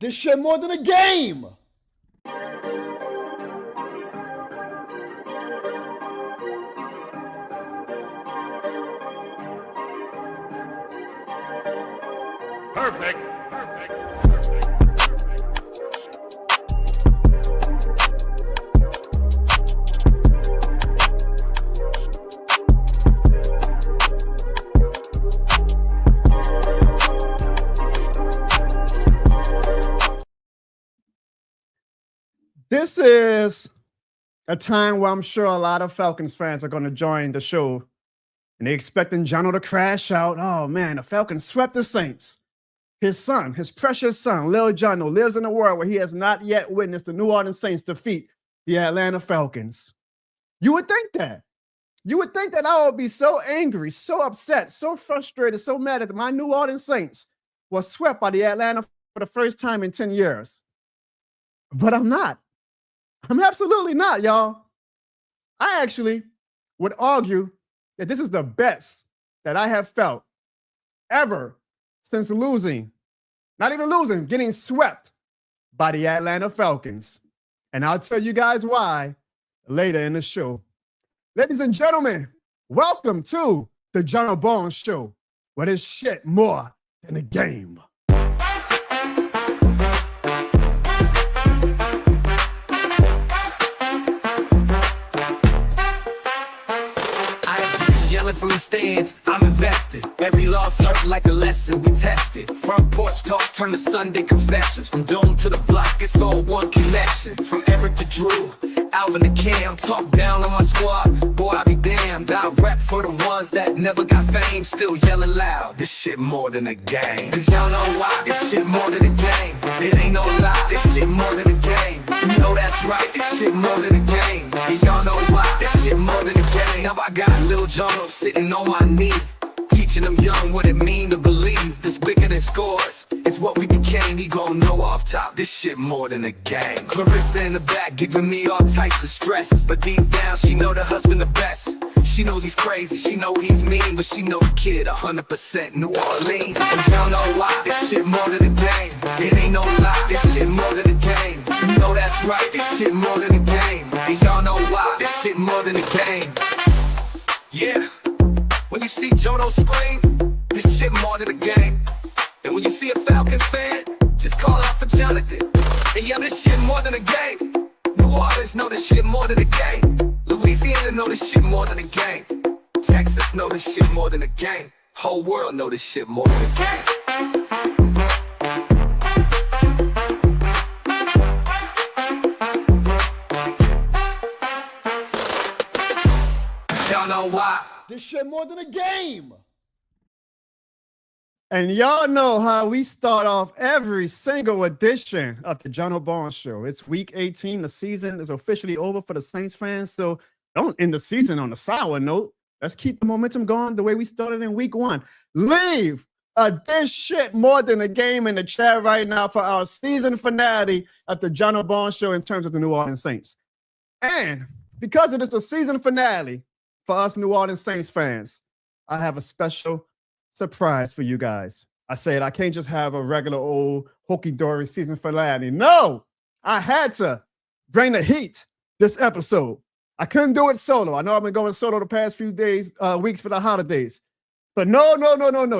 This shit more than a game. Perfect. This is a time where I'm sure a lot of Falcons fans are going to join the show, and they're expecting Jono to crash out. Oh man, the Falcons swept the Saints. His son, his precious son, Lil Jono, lives in a world where he has not yet witnessed the New Orleans Saints defeat the Atlanta Falcons. You would think that. You would think that I would be so angry, so upset, so frustrated, so mad that my New Orleans Saints was swept by the Atlanta for the first time in 10 years. But I'm not. I'm absolutely not, y'all. I actually would argue that this is the best that I have felt ever since losing, not even losing, getting swept by the Atlanta Falcons. And I'll tell you guys why later in the show. Ladies and gentlemen, welcome to the Jono Barnes Show, where there's shit more than a game. From the stands, I'm invested. Every loss served like a lesson, we tested. Front porch talk turn to Sunday confessions. From dome to the block, it's all one connection. From Eric to Drew, Alvin to Cam, talk down on my squad. Boy, I be damned. I rap for the ones that never got fame, still yelling loud. This shit more than a game. Cause y'all know why? This shit more than a game. It ain't no lie. This shit more than a game. You know that's right. This shit more than a game. And y'all know why? This shit more than a game. Now I got Lil Jono sitting on my knee, teaching them young what it mean to believe. This bigger than scores, it's what we became. He gon' know off top, this shit more than a game. Clarissa in the back giving me all types of stress, but deep down she know the husband the best. She knows he's crazy, she know he's mean, but she know the kid 100% New Orleans. And y'all know why, this shit more than a game. It ain't no lie, this shit more than a game. You know that's right, this shit more than a game. And y'all know why, this shit more than a game. Yeah. When you see Jono scream, this shit more than a game. And when you see a Falcons fan, just call out for Jonathan. And yeah, this shit more than a game. New Orleans know this shit more than a game. Louisiana know this shit more than a game. Texas know this shit more than a game. Whole world know this shit more than a game. Y'all know why? This shit more than a game. And y'all know how we start off every single edition of the Jono Barnes Show. It's week 18. The season is officially over for the Saints fans. So don't end the season on a sour note. Let's keep the momentum going the way we started in week 1. Leave this shit more than a game in the chat right now for our season finale of the Jono Barnes Show in terms of the New Orleans Saints. And because it is the season finale, for us New Orleans Saints fans, I have a special surprise for you guys. I said I can't just have a regular old hokey-dory season finale. No, I had to bring the heat this episode. I couldn't do it solo. I know I've been going solo the past few days, weeks for the holidays. But no.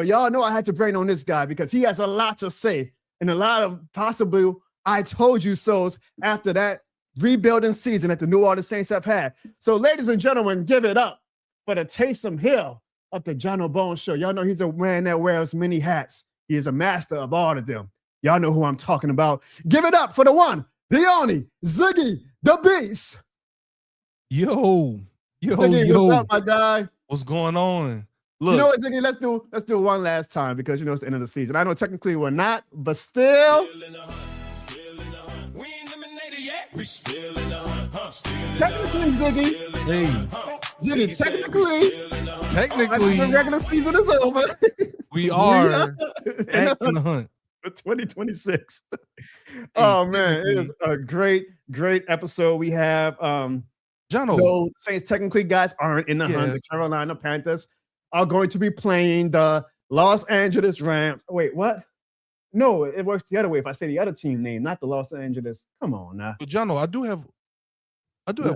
Y'all know I had to bring on this guy because he has a lot to say and a lot of possible I told you so's after that rebuilding season that the New Orleans Saints have had. So, ladies and gentlemen, give it up for the Taysom Hill of the Jono Barnes Show. Y'all know he's a man that wears many hats. He is a master of all of them. Y'all know who I'm talking about. Give it up for the one, the only, Ziggy the Beast. Yo, Ziggy, what's up, my guy? What's going on? Look, You know what, Ziggy? Let's do one last time because you know it's the end of the season. I know technically we're not, but still. Technically, Ziggy. Hey, Ziggy, technically, the regular season is over. we are back in the hunt. For 2026. Oh man, it is a great episode. We have Jono. no Saints technically guys aren't in the hunt. The Carolina Panthers are going to be playing the Los Angeles Rams. Wait, what? No, it works the other way. If I say the other team name, not the Los Angeles. Come on now. But Jono, I do have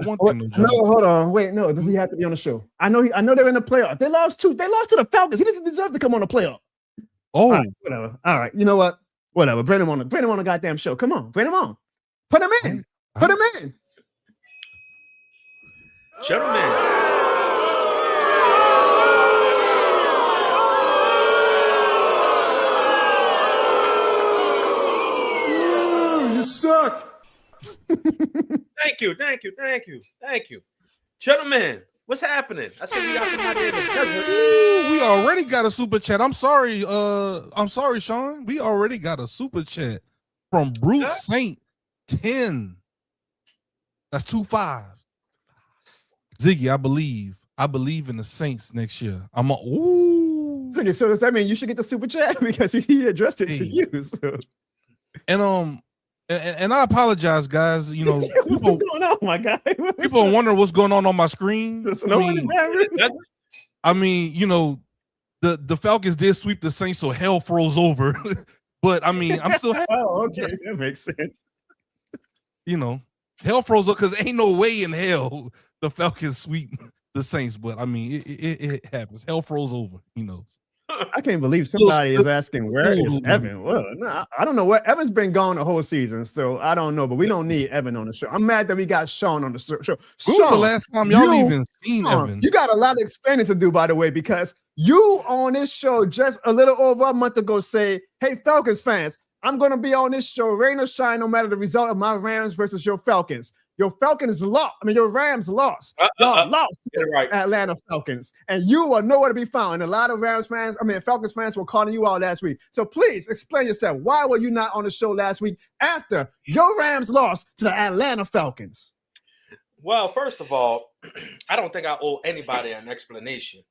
one Oh, thing. no, hold on. Wait, no. Does he have to be on the show? I know they're in the playoff. They lost to the Falcons. He doesn't deserve to come on the playoff. Oh, All right, whatever. All right. You know what? Whatever. Bring him on the goddamn show. Come on, bring him on. Put him in. Put him in. Gentlemen. You suck. Thank you. Gentlemen, what's happening? I said we got somebody in the desert. ooh, we already got a super chat. I'm sorry, Sean. We already got a super chat from Brute Huh? Saint 10. That's 2-5. Ziggy, I believe in the Saints next year. Ooh. So does that mean you should get the super chat because he addressed it to Hey. you? So. And I apologize, guys. You know, What's going on, my guy? people are wondering what's going on my screen. There's no one in there. I mean, you know, the Falcons did sweep the Saints, so hell froze over. But I mean, I'm still happy. Oh, okay, that makes sense. You know, hell froze up because ain't no way in hell the Falcons sweep the Saints. But I mean, it happens. Hell froze over. You know. I can't believe somebody is asking where is Evan. Well, no, I don't know where Evan's been gone the whole season, so I don't know. But we don't need Evan on the show. I'm mad that we got Sean on the show. When was the last time y'all even seen Sean, Evan? you got a lot of explaining to do, by the way, because you on this show just a little over a month ago say, "Hey, Falcons fans, I'm going to be on this show, rain or shine, no matter the result of my Rams versus your Falcons. Your Falcons lost. I mean, your Rams lost. Y'all lost to the Atlanta Falcons, and you are nowhere to be found. And a lot of Falcons fans were calling you out last week. So please explain yourself. Why were you not on the show last week after your Rams lost to the Atlanta Falcons? Well, first of all, I don't think I owe anybody an explanation.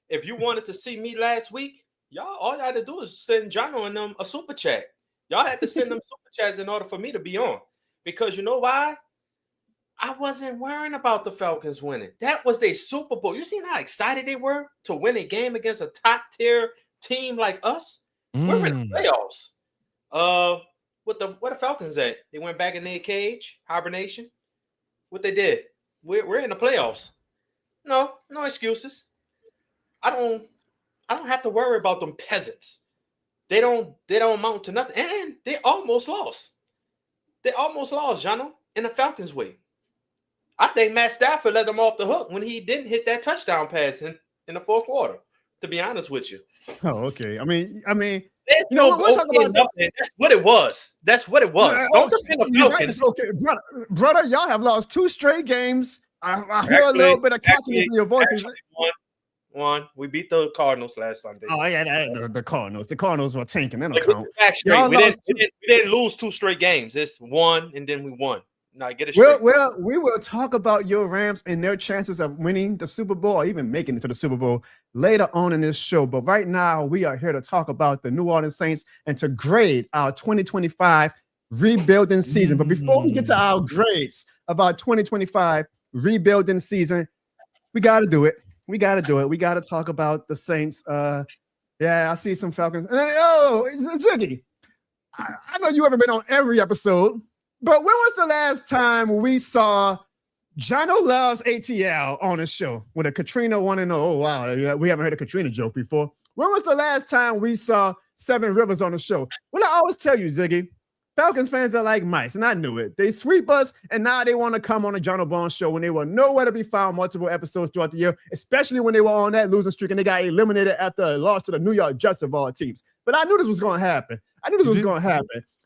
If you wanted to see me last week, all y'all had to do is send Jono and them a super chat. Y'all had to send them super chats in order for me to be on. Because you know why? I wasn't worrying about the Falcons winning. That was their Super Bowl. You seen how excited they were to win a game against a top-tier team like us? We're in the playoffs. Where the Falcons at? They went back in their cage, hibernation. What they did? We're in the playoffs. No excuses. I don't have to worry about them peasants. They don't amount to nothing. And they almost lost. They almost lost, Jono, in the Falcons way. I think Matt Stafford let them off the hook when he didn't hit that touchdown pass in the fourth quarter, to be honest with you. Oh, okay. I mean, you know, we're talking about that. That's what it was. Don't defend the Falcons. Okay, brother, y'all have lost 2 straight games. I hear a little bit of cockiness in your voices. One. We beat the Cardinals last Sunday. Oh, yeah, the Cardinals. The Cardinals were tanking. They don't count. We didn't lose 2 straight games. It's 1, and then we won. Now get it straight. Well, we will talk about your Rams and their chances of winning the Super Bowl or even making it to the Super Bowl later on in this show. But right now, we are here to talk about the New Orleans Saints and to grade our 2025 rebuilding season. But before we get to our grades of our 2025 rebuilding season, we got to do it. We got to talk about the Saints. Yeah, I see some Falcons. Ziggy, I know you haven't been on every episode, but when was the last time we saw Jono Loves ATL on the show with a Katrina 1-0? Oh, wow. We haven't heard a Katrina joke before. When was the last time we saw Seven Rivers on the show? Well, I always tell you, Ziggy, Falcons fans are like mice, and I knew it. They sweep us, and now they want to come on the Jono Barnes show when they were nowhere to be found multiple episodes throughout the year, especially when they were on that losing streak and they got eliminated after a loss to the New York Jets of all teams. But I knew this was going to happen.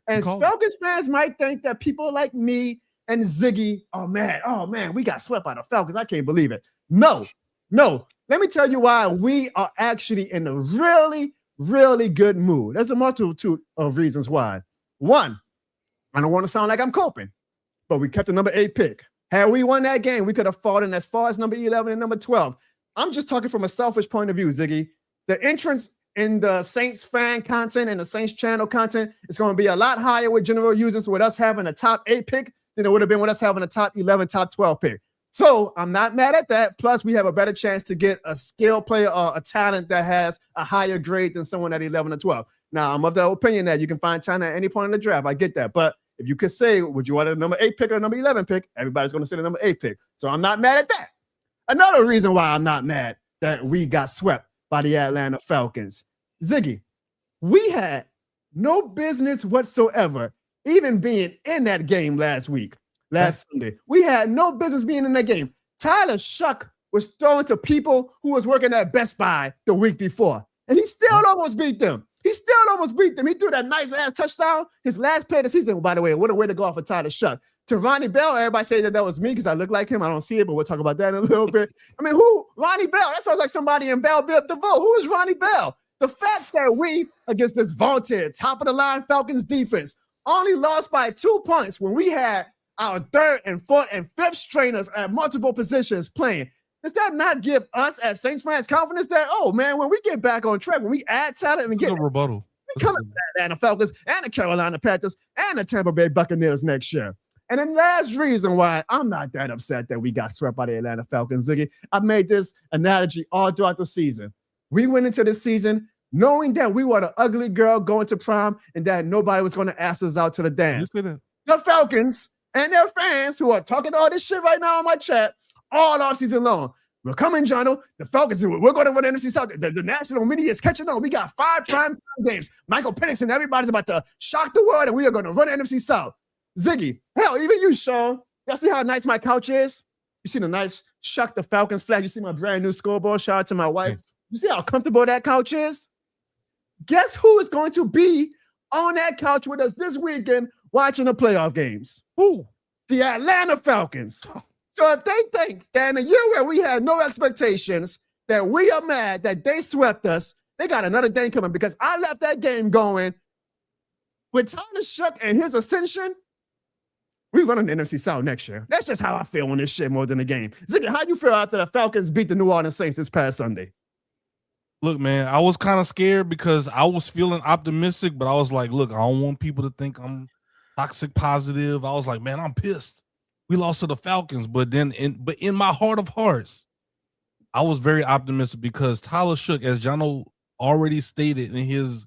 And Falcons fans might think that people like me and Ziggy, oh man, we got swept by the Falcons. I can't believe it. No. Let me tell you why we are actually in a really, really good mood. There's a multitude of reasons why. One, I don't want to sound like I'm coping, but we kept the number 8 pick. Had we won that game, we could have fallen as far as number 11 and number 12. I'm just talking from a selfish point of view, Ziggy. The entrance in the Saints fan content and the Saints channel content is going to be a lot higher with general users with us having a top 8 pick than it would have been with us having a top 11, top 12 pick. So I'm not mad at that. Plus, we have a better chance to get a skill player or a talent that has a higher grade than someone at 11 or 12. Now, I'm of the opinion that you can find talent at any point in the draft. I get that. But if you could say, would you want a number 8 pick or a number 11 pick? Everybody's going to say the number 8 pick. So I'm not mad at that. Another reason why I'm not mad that we got swept by the Atlanta Falcons. Ziggy, we had no business whatsoever even being in that game last Sunday. We had no business being in that game. Tyler Shough was throwing to people who was working at Best Buy the week before, and he still almost beat them. He threw that nice-ass touchdown. His last play of the season, by the way, what a way to go off of Tyler Shough. To Ronnie Bell, everybody say that was me because I look like him. I don't see it, but we'll talk about that in a little bit. I mean, who? Ronnie Bell. That sounds like somebody in Bell Biv DeVoe. Who is Ronnie Bell? The fact that we, against this vaunted top-of-the-line Falcons defense, only lost by 2 points when we had our 3rd and 4th and 5th strainers at multiple positions playing. Does that not give us as Saints fans confidence that, oh, man, when we get back on track, when we add talent and get a rebuttal, we come at the Atlanta Falcons and the Carolina Panthers and the Tampa Bay Buccaneers next year. And the last reason why I'm not that upset that we got swept by the Atlanta Falcons, Ziggy, I've made this analogy all throughout the season. We went into the season knowing that we were the ugly girl going to prom and that nobody was going to ask us out to the dance. The Falcons and their fans who are talking all this shit right now on my chat all offseason long. We're coming, Jono. The Falcons, we're going to run the NFC South. The national media is catching on. We got 5 prime games. Michael Penix and everybody's about to shock the world, and we are going to run the NFC South. Ziggy, hell, even you, Sean. Y'all see how nice my couch is? You see the nice Shough the Falcons flag? You see my brand new scoreboard? Shout out to my wife. You see how comfortable that couch is? Guess who is going to be on that couch with us this weekend watching the playoff games? Who? The Atlanta Falcons. So if they think that in a year where we had no expectations, that we are mad that they swept us, they got another thing coming because I left that game going with Tyler Shough and his ascension. We running the NFC South next year. That's just how I feel on this shit more than the game. Ziggy, how you feel after the Falcons beat the New Orleans Saints this past Sunday? Look, man, I was kind of scared because I was feeling optimistic, but I was like, look, I don't want people to think I'm toxic positive. I was like, man, I'm pissed. We lost to the Falcons, but in my heart of hearts, I was very optimistic because Tyler Shough, as Jono already stated in his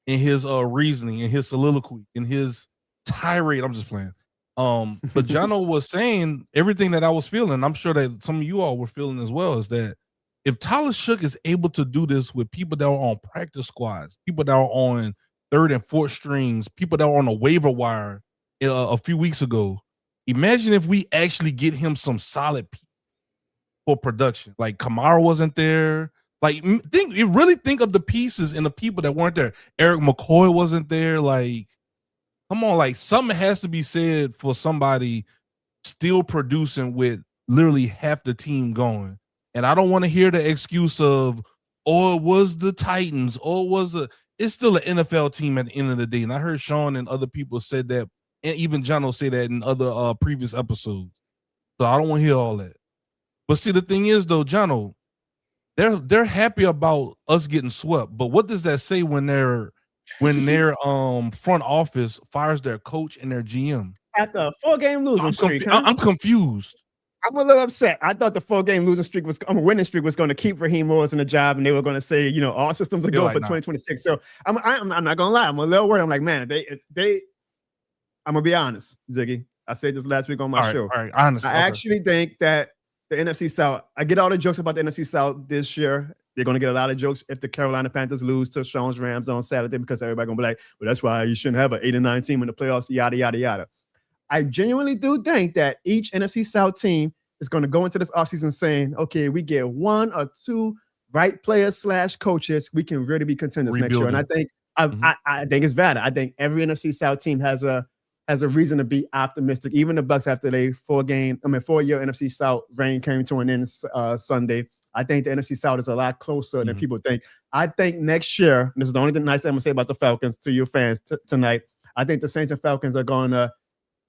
reasoning, in his soliloquy, in his tirade. I'm just playing. But Jono was saying everything that I was feeling. I'm sure that some of you all were feeling as well. Is that if Tyler Shough is able to do this with people that are on practice squads, people that are on 3rd and 4th strings, people that are on a waiver wire a few weeks ago. Imagine if we actually get him some solid people for production. Like Kamara wasn't there. Like think of the pieces and the people that weren't there. Eric McCoy wasn't there. Like, come on, like something has to be said for somebody still producing with literally half the team going. And I don't want to hear the excuse of, oh, it was the Titans, or it's still an NFL team at the end of the day. And I heard Sean and other people said that. And even Jono say that in other previous episodes. So I don't want to hear all that. But see, the thing is, though, Jono, they're happy about us getting swept. But what does that say when their front office fires their coach and their GM? After a 4-game losing streak. I'm confused. I'm a little upset. I thought the 4-game losing streak winning streak was going to keep Raheem Morris in the job, and they were going to say, all systems are go for 2026. So I'm not gonna lie. I'm a little worried. I'm like, man, I'm gonna be honest, Ziggy. I said this last week on my show. All right, honest. I actually think that the NFC South, I get all the jokes about the NFC South this year. They're gonna get a lot of jokes if the Carolina Panthers lose to Sean's Rams on Saturday because everybody's gonna be like, well, that's why you shouldn't have an 8-9 team in the playoffs, yada, yada, yada. I genuinely do think that each NFC South team is gonna go into this offseason saying, okay, we get 1 or 2 right players / coaches, we can really be contenders next year. And I think I think it's valid. I think every NFC South team has a reason to be optimistic. Even the Bucs after they 4-year NFC South reign came to an end Sunday. I think the NFC South is a lot closer than people think. I think next year, and this is the only thing nice thing I'm gonna say about the Falcons to your fans tonight. I think the Saints and Falcons are gonna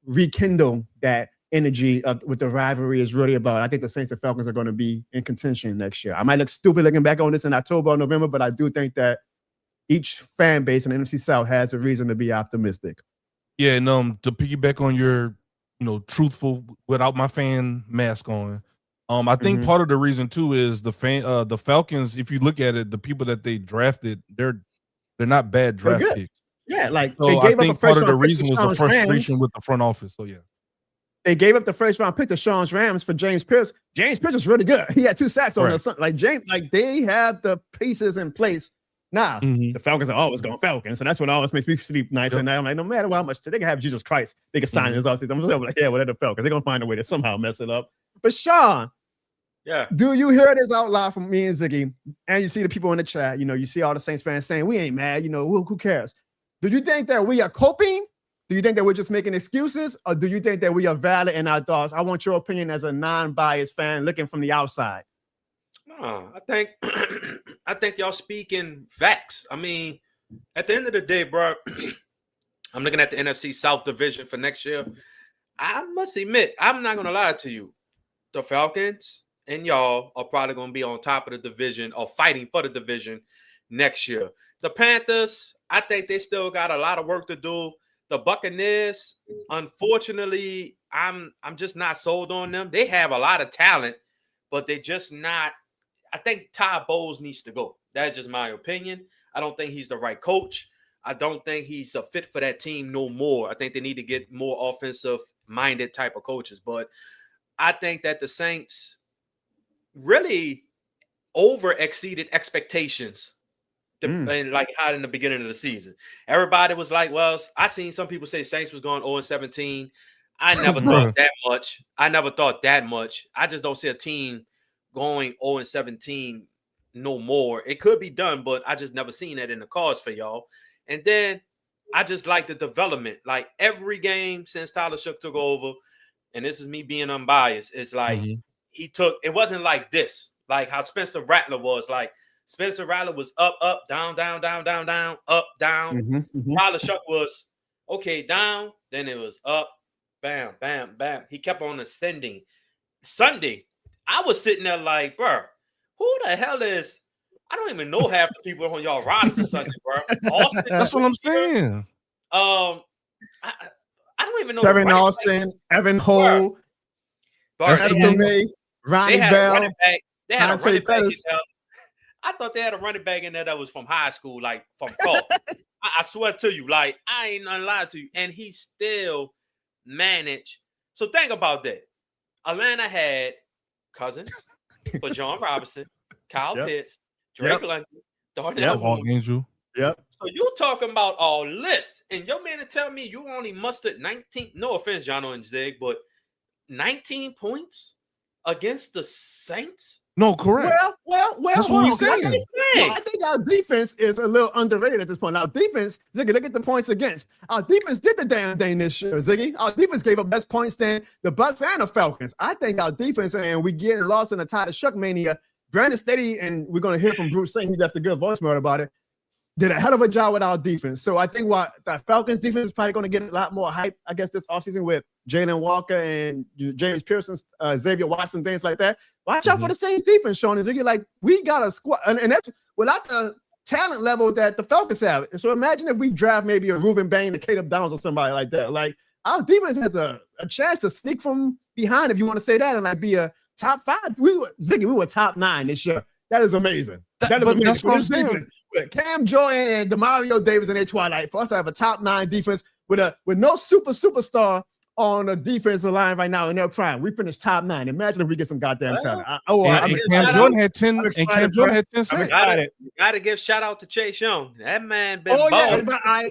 rekindle that energy of what the rivalry is really about. I think the Saints and Falcons are going to be in contention next year. I might look stupid looking back on this in October or November, but I do think that each fan base in the NFC South has a reason to be optimistic. Yeah, and to piggyback on your truthful without my fan mask on. I think part of the reason too is the Falcons. If you look at it, the people that they drafted, they're not bad They're draft good. picks. Yeah, like So they I gave up a think part first of the round pick reason to was the Sean's frustration Rams. with the front office. So yeah, They gave up the first round pick to Sean's Rams for James Pierce. James Pierce was really good. He had 2 sacks on the like James. Like they have the pieces in place. Now the Falcons are always going Falcons, and that's what always makes me sleep nice at night. I'm like, no matter how much they can have Jesus Christ, they can sign this offseason. I'm just like, yeah, well, they're the Falcons. They're gonna find a way to somehow mess it up. But Sean, yeah, do you hear this out loud from me and Ziggy? And you see the people in the chat. You see all the Saints fans saying we ain't mad. Who cares? Do you think that we are coping? Do you think that we're just making excuses, or do you think that we are valid in our thoughts? I want your opinion as a non-biased fan looking from the outside. No, I think y'all speaking facts. I mean, at the end of the day, bro, I'm looking at the NFC South division for next year. I must admit, I'm not gonna lie to you. The Falcons and y'all are probably gonna be on top of the division or fighting for the division next year. The Panthers, I think they still got a lot of work to do. The Buccaneers, unfortunately, I'm just not sold on them. They have a lot of talent, but they just not. I think Todd Bowles needs to go. That's just my opinion. I don't think he's the right coach. I don't think he's a fit for that team no more. I think they need to get more offensive-minded type of coaches. But I think that the Saints really over-exceeded expectations. And like how in the beginning of the season, everybody was like, well, I seen some people say Saints was going 0-17. I never thought that much. I just don't see a team going 0-17 no more. It could be done, but I just never seen that in the cards for y'all. And then I just like the development. Like every game since Tyler Shough took over, and this is me being unbiased, it's like it wasn't like this, like how Spencer Rattler was. Like Spencer Rattler was up, down, down, down, down, down, up, down. Tyler Shough was okay, down, then it was up, bam, bam, bam. He kept on ascending. Sunday, I was sitting there like, bro, who the hell is? I don't even know half the people on y'all roster Sunday, bro. Austin, that's what I'm saying. I don't even know. Kevin Austin, Evan Hole, Ronnie Bell. They had a running back in there. I thought they had a running back in there that was from high school, like from college. I swear to you, like I ain't gonna lie to you, and he still managed. So think about that. Atlanta had Cousins, but John Robinson, Kyle Pitts, Drake London, Darnell Angel. Yep. So you talking about all this, and your man to tell me you only mustered 19. No offense, Jono and Zig, but 19 points against the Saints. No, correct. Well. That's what he's saying. I think our defense is a little underrated at this point. Our defense, Ziggy, look at the points against. Our defense did the damn thing this year, Ziggy. Our defense gave up less points than the Bucks and the Falcons. I think our defense, and we getting lost in the Tyler Shough mania. Brandon Steady, and we're going to hear from Bruce saying he left a good voicemail about it, did a hell of a job with our defense. So I think the Falcons defense is probably going to get a lot more hype, I guess, this offseason with Jalen Walker and James Pearson, Xavier Watson, things like that. Watch out for the Saints defense, Sean. Is like we got a squad, and that's without the talent level that the Falcons have. So imagine if we draft maybe a Reuben Bain, a Caleb Downs, or somebody like that. Like our defense has a chance to sneak from behind, if you want to say that, and like be a top 5. We were top 9 this year. That is amazing. That is amazing. That's what I'm saying. With Cam Jordan and Demario Davis in their twilight, for us to have a top 9 defense with no superstar on the defensive line right now in their prime. We finished top 9. Imagine if we get some goddamn talent. Cam Jordan had 10. And Cam Jordan had 10 sacks. Got to give shout out to Chase Young. That man been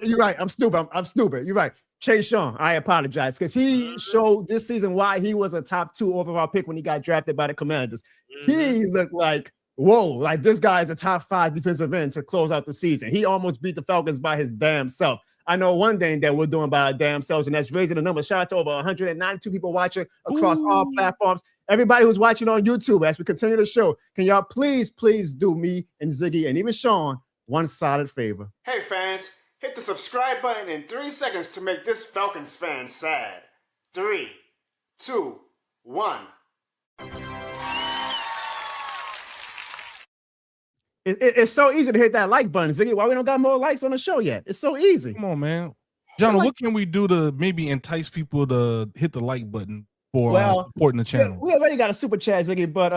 you're right. I'm stupid. You're right. Chase Young, I apologize, because he showed this season why he was a top 2 overall pick when he got drafted by the Commanders. He looked like, whoa, like this guy is a top 5 defensive end to close out the season. He almost beat the Falcons by his damn self. I know one thing that we're doing by our damn selves, and that's raising the number. Shout out to over 192 people watching across all platforms. Everybody who's watching on YouTube, as we continue the show, can y'all please do me and Ziggy and even Sean one solid favor? Hey fans, hit the subscribe button in 3 seconds to make this Falcons fan sad. 3, 2, 1. It's so easy to hit that like button, Ziggy. Why we don't got more likes on the show yet? It's so easy. Come on, man. John, like, what can we do to maybe entice people to hit the like button for supporting the channel? We already got a super chat, Ziggy, but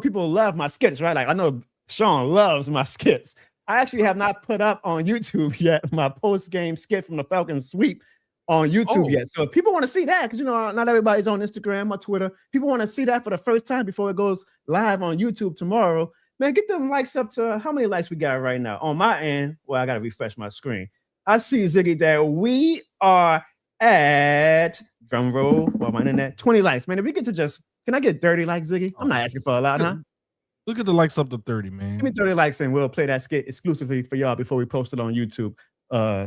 people love my skits, right? Like I know Sean loves my skits. I actually have not put up on YouTube yet my post-game skit from the Falcons sweep on YouTube yet. So if people want to see that, because not everybody's on Instagram or Twitter, people want to see that for the first time before it goes live on YouTube tomorrow. Man, get them likes up to how many likes we got right now on my end. Well, I gotta refresh my screen. I see, Ziggy, that we are at drum roll. Well, my internet 20 likes, man. If we get to can I get 30 likes, Ziggy? I'm not asking for a lot, huh? Look at the likes up to 30, man. Give me 30 likes and we'll play that skit exclusively for y'all before we post it on YouTube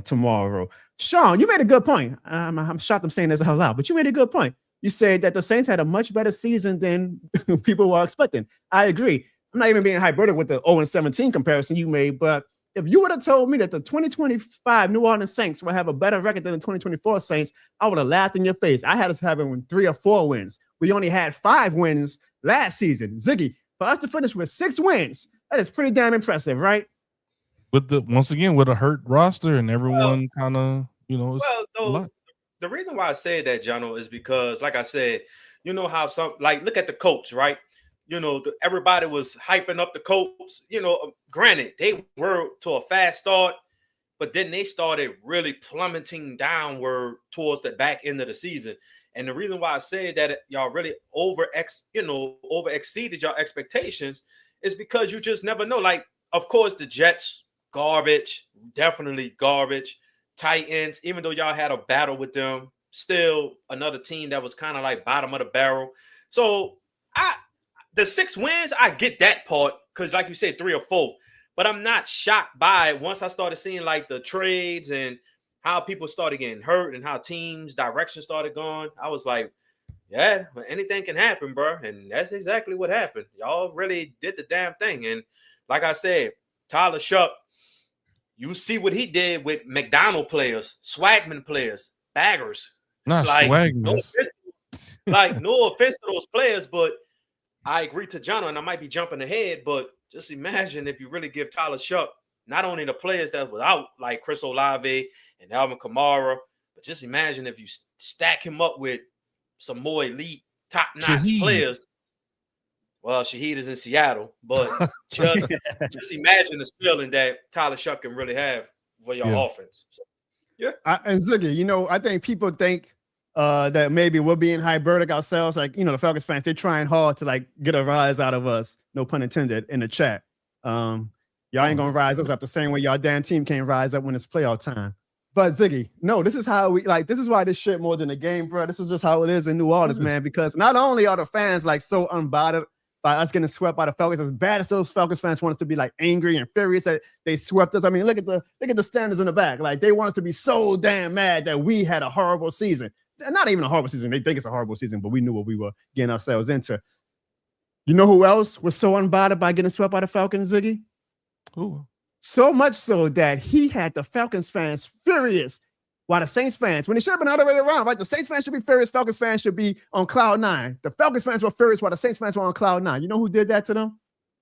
tomorrow. Sean, you made a good point. I'm shocked I'm saying this out loud, but you made a good point. You said that the Saints had a much better season than people were expecting. I agree. I'm not even being hyperbolic with the 0-17 comparison you made, but if you would have told me that the 2025 New Orleans Saints would have a better record than the 2024 Saints, I would have laughed in your face. I had us having 3 or 4 wins. We only had 5 wins last season. Ziggy, for us to finish with 6 wins, that is pretty damn impressive, right? Once again, with a hurt roster and everyone kind of, the reason why I say that, Jono, is because, like I said, you know how look at the Colts, right? Everybody was hyping up the Colts. Granted, they were to a fast start, but then they started really plummeting downward towards the back end of the season. And the reason why I say that y'all really over exceeded your expectations is because you just never know. Like, of course, the Jets, garbage, definitely garbage. Titans, even though y'all had a battle with them, still another team that was kind of like bottom of the barrel. So the 6 wins, I get that part because, like you said, 3 or 4. But I'm not shocked by it once I started seeing like the trades and how people started getting hurt and how teams' direction started going. I was like, yeah, anything can happen, bro. And that's exactly what happened. Y'all really did the damn thing. And like I said, Tyler Shough, you see what he did with McDonald players, Swagman players, baggers. Not Swagman. No offense to those players, but I agree to Jono, and I might be jumping ahead, but just imagine if you really give Tyler Shough not only the players that was out, like Chris Olave and Alvin Kamara, but just imagine if you stack him up with some more elite, top-notch players. Well, Shaheed is in Seattle, but just imagine the ceiling that Tyler Shough can really have for your offense. So, and Ziggy, I think people think that maybe we're being hyperbolic ourselves. Like, the Falcons fans, they're trying hard to like get a rise out of us. No pun intended in the chat. Y'all ain't gonna rise us up the same way y'all damn team can't rise up when it's playoff time. But Ziggy, no, this is how this is why this shit more than a game, bro. This is just how it is in New Orleans, man, because not only are the fans like so unbothered by us getting swept by the Falcons, as bad as those Falcons fans want us to be like angry and furious that they swept us. I mean, look at the standards in the back. Like they want us to be so damn mad that we had a horrible season. Not even a horrible season. They think it's a horrible season, but we knew what we were getting ourselves into. You know who else was so unbothered by getting swept by the Falcons, Ziggy? Ooh. So much so that he had the Falcons fans furious while the Saints fans, when it should have been the other way around, right? The Saints fans should be furious, Falcons fans should be on cloud 9. The Falcons fans were furious while the Saints fans were on cloud 9. You know who did that to them?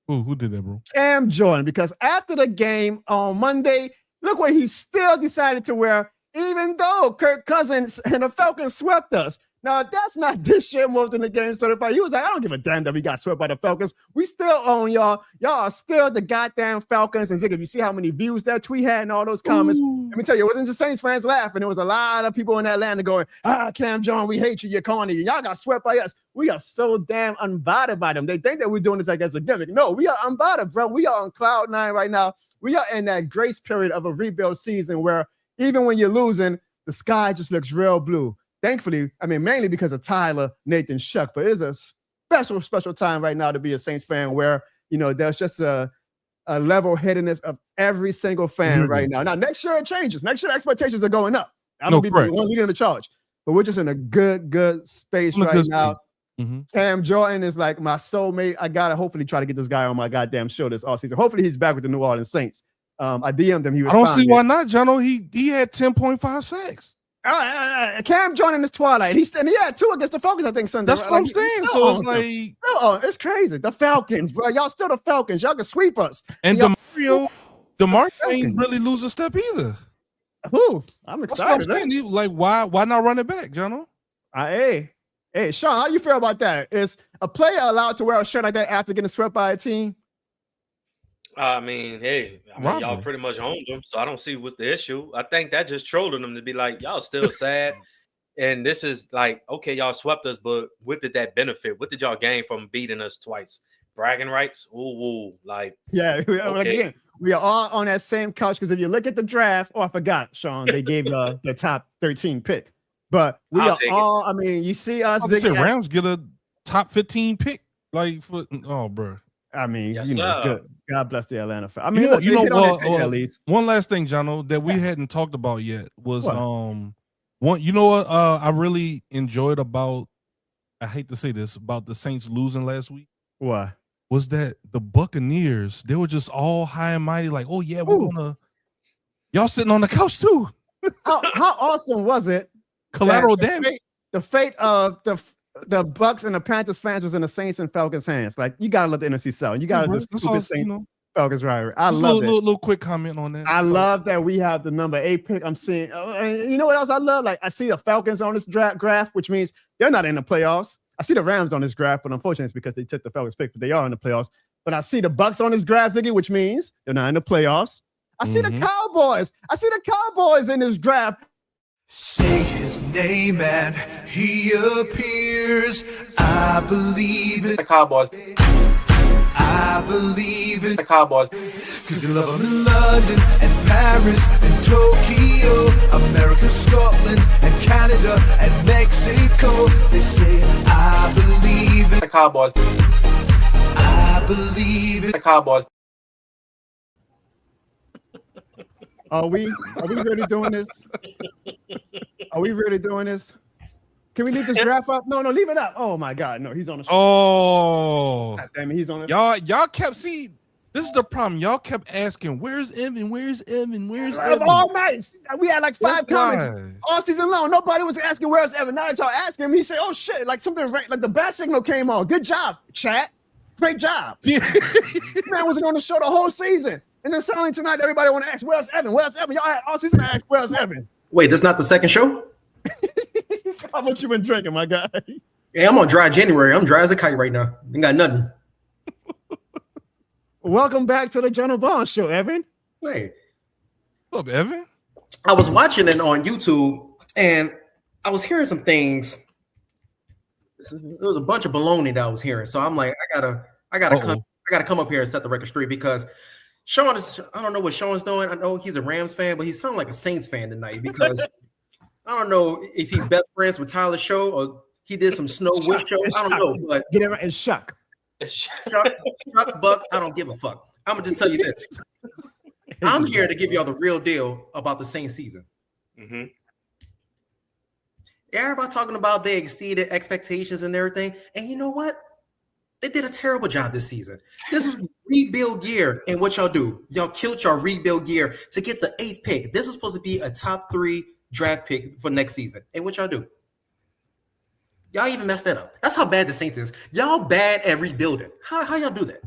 Who did that, bro? Cam Jordan, because after the game on Monday, look what he still decided to wear, even though Kirk Cousins and the Falcons swept us. Now, that's not this shit more than the game certified. He was like, I don't give a damn that we got swept by the Falcons. We still own y'all. Y'all are still the goddamn Falcons. And Zig, if you see how many views that tweet had and all those comments, let me tell you, it wasn't just Saints fans laughing. It was a lot of people in Atlanta going, Cam Jordan, we hate you. You're corny. Y'all got swept by us. We are so damn unbothered by them. They think that we're doing this like as a gimmick. No, we are unbothered, bro. We are on cloud 9 right now. We are in that grace period of a rebuild season where even when you're losing, the sky just looks real blue. Thankfully, I mean, mainly because of Tyler, Nathan, Shough, but it is a special time right now to be a Saints fan where, there's just a level-headedness of every single fan right now. Now, next year it changes. Next year, expectations are going up. I'm going to be the one leading the charge. But we're just in a good space right now. Mm-hmm. Cam Jordan is like my soulmate. I got to hopefully try to get this guy on my goddamn show this offseason. Hopefully he's back with the New Orleans Saints. I DM'd him. He responded. I don't see why not, Jono. He had 10.5 sacks. Cam Jordan is Twilight. He had 2 against the Falcons, I think, Sunday. That's what I'm saying. So it's like, it's crazy. The Falcons, bro. Y'all still the Falcons. Y'all can sweep us. And DeMario ain't really lose a step either. Who? I'm That's what I'm excited. saying. Like, why not run it back, Jono? Hey, Sean, how you feel about that? Is a player allowed to wear a shirt like that after getting swept by a team? I mean, y'all pretty much owned them, so I don't see what's the issue. I think that just trolling them to be like, y'all still sad. And this is like, okay, y'all swept us, but what did that benefit? What did y'all gain from beating us twice? Bragging rights? Ooh, like, yeah. Okay. Again, we are all on that same couch because if you look at the draft, I forgot, Sean, they gave the top 13 pick. But we I'll are take it. all. I mean, you see us. I was say Rams get a top 15 pick. Like, bro. I mean, Yes, good. God bless the Atlanta fan. I mean, at least one last thing, Jono, that we hadn't talked about yet was one. You know what? I really enjoyed about. I hate to say this about the Saints losing last week. What was that? The Buccaneers. They were just all high and mighty, like, oh yeah, we're gonna. Y'all sitting on the couch too. How awesome was it? Collateral damage. The fate of the Bucks and the Panthers fans was in the Saints and Falcons hands. Like, you gotta let the NFC sell. You gotta just stupid Saints Falcons rivalry. I love it. Little quick comment on that. I love that we have the number 8 pick. I'm seeing. And you know what else I love? Like, I see the Falcons on this graph, which means they're not in the playoffs. I see the Rams on this graph, but unfortunately, it's because they took the Falcons pick, but they are in the playoffs. But I see the Bucks on this graph, Ziggy, which means they're not in the playoffs. I see the Cowboys. I see the Cowboys in this draft. Say his name and he appears. I believe it. The Cowboys. I believe it. The Cowboys. Cause you love them in London and Paris and Tokyo, America, Scotland and Canada and Mexico. They say I believe it. The Cowboys. I believe it. The Cowboys. Are we really doing this? Are we really doing this? Can we leave this draft up? No, leave it up. Oh my God, no, he's on the show. Oh, God damn it, he's on it. Y'all kept this is the problem. Y'all kept asking, "Where's Evan? Where's Evan? Where's Evan?" All night, we had like 5 comments all season long. Nobody was asking where's Evan. Now that y'all asking him, he said, "Oh shit!" Like something, like the bat signal came on. Good job, chat. Great job. Man wasn't on the show the whole season. And then suddenly tonight, everybody want to ask, where's Evan? Where's Evan? Y'all had all season to ask, where's Evan? Wait, this not the second show? How much you been drinking, my guy? Yeah, I'm on dry January. I'm dry as a kite right now. Ain't got nothing. Welcome back to the Jono Barnes Show, Evan. Hey. What's up, Evan? I was watching it on YouTube, and I was hearing some things. There was a bunch of baloney that I was hearing. So I'm like, I gotta come up here and set the record straight because Sean is, I don't know what Sean's doing. I know he's a Rams fan, but he sounds like a Saints fan tonight because I don't know if he's best friends with Tyler Show or he did some Snow Whip show. I don't know, but get it right and Shuck, Buck, I don't give a fuck. I'm gonna just tell you this. I'm here to give y'all the real deal about the Saints season. Mm-hmm. Everybody talking about they exceeded expectations and everything, and you know what? They did a terrible job this season. This is rebuild year, and what y'all do? Y'all killed your rebuild year to get the 8th pick. This was supposed to be a top 3 draft pick for next season, and what y'all do? Y'all even messed that up. That's how bad the Saints is. Y'all bad at rebuilding. How y'all do that?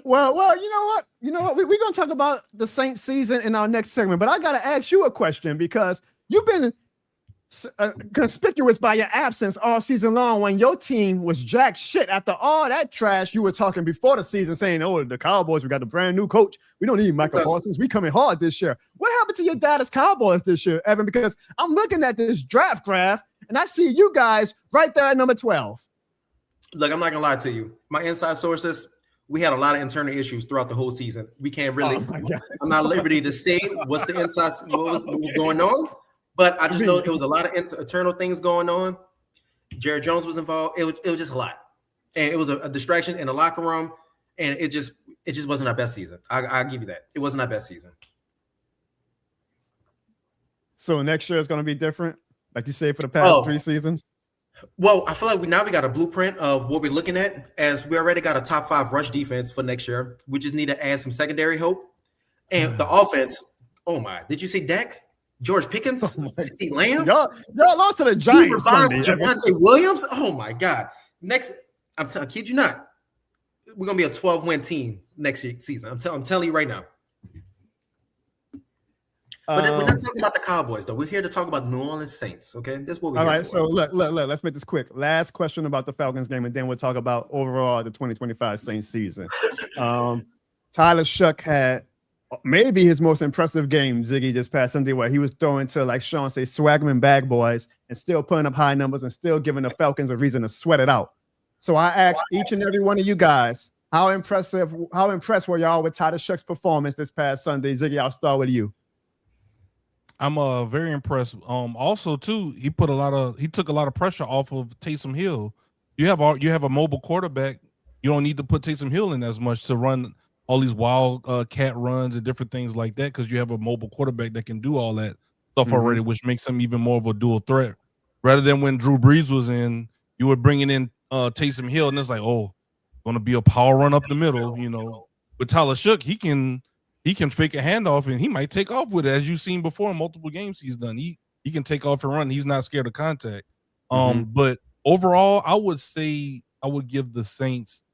Well, you know what? We're gonna talk about the Saints season in our next segment, but I gotta ask you a question because you've been conspicuous by your absence all season long when your team was jack shit after all that trash you were talking before the season saying, oh, the Cowboys, we got a brand new coach. We don't need Michael Parsons. We coming hard this year. What happened to your Dallas Cowboys this year, Evan? Because I'm looking at this draft graph and I see you guys right there at number 12. Look, I'm not gonna lie to you. My inside sources, we had a lot of internal issues throughout the whole season. We can't really, I'm not at liberty to say what's the inside, what was going on. But I just know it was a lot of internal things going on. Jared Jones was involved. It was just a lot, and it was a distraction in the locker room, and it just wasn't our best season. I'll give you that. It wasn't our best season. So next year is going to be different, like you say for the past 3 seasons. Well, I feel like we got a blueprint of what we're looking at, as we already got a top 5 rush defense for next year. We just need to add some secondary help, and the offense. Oh my! Did you see Dak? George Pickens, CeeDee Lamb. Y'all lost to the Giants Sunday. Javonte Williams. Oh my God! Next, I kid you not, we're gonna be a 12-win team next season. I'm telling you right now. But we're not talking about the Cowboys, though. We're here to talk about New Orleans Saints. Okay, that's what we're all here right. for. So look. Let's make this quick. Last question about the Falcons game, and then we'll talk about overall the 2025 Saints season. Tyler Shough had maybe his most impressive game, Ziggy, this past Sunday, where he was throwing to, like Sean say, swagman bag boys and still putting up high numbers and still giving the Falcons a reason to sweat it out. So I asked each and every one of you guys, how impressed were y'all with Tyler Shough's performance this past Sunday? Ziggy, I'll start with you. I'm very impressed. Also too, he took a lot of pressure off of Taysom Hill. You have a mobile quarterback. You don't need to put Taysom Hill in as much to run all these wild cat runs and different things like that, because you have a mobile quarterback that can do all that stuff already, which makes him even more of a dual threat. Rather than when Drew Brees was in, you were bringing in Taysom Hill, and it's like, oh, going to be a power run up the middle. You know, with Tyler Shough, he can fake a handoff and he might take off with it, as you've seen before in multiple games he's done. He can take off and run. He's not scared of contact. But overall, I would say I would give the Saints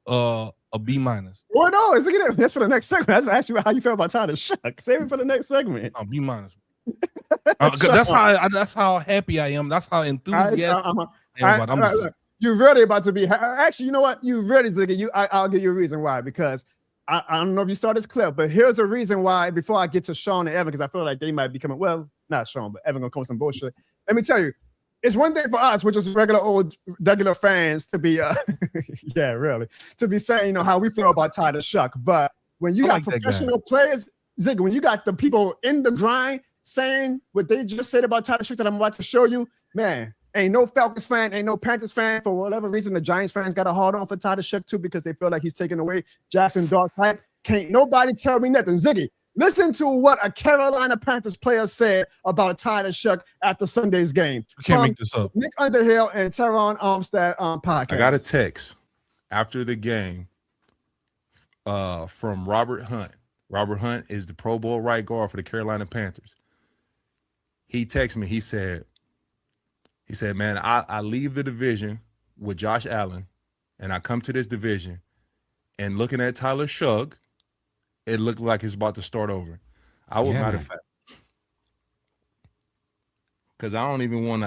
a B-. Well, no, that's for the next segment. I just asked you how you feel about Tyler Shough. Save it for the next segment. B-. That's how happy I am. That's how enthusiastic I am about it. You're really about to be. Actually, you know what? You really, Ziggy. I'll give you a reason why. Because I don't know if you saw this clip, but here's a reason why. Before I get to Sean and Evan, because I feel like they might be coming. Well, not Sean, but Evan gonna come with some bullshit. Let me tell you. It's one thing for us, which is regular fans, to be to be saying, how we feel about Tyler Shough. But when you got professional players, Zig, when you got the people in the grind saying what they just said about Tyler Shough that I'm about to show you, man, ain't no Falcons fan, ain't no Panthers fan. For whatever reason, the Giants fans got a hard on for Tyler Shough too, because they feel like he's taking away Jackson Dart type. Can't nobody tell me nothing. Ziggy, listen to what a Carolina Panthers player said about Tyler Shough after Sunday's game. You can't make this up. Nick Underhill and Teron Armstead on podcast. I got a text after the game from Robert Hunt. Robert Hunt is the Pro Bowl right guard for the Carolina Panthers. He texted me. He said, man, I leave the division with Josh Allen, and I come to this division, and looking at Tyler Shough, it looked like it's about to start over. Matter of fact, because I don't even want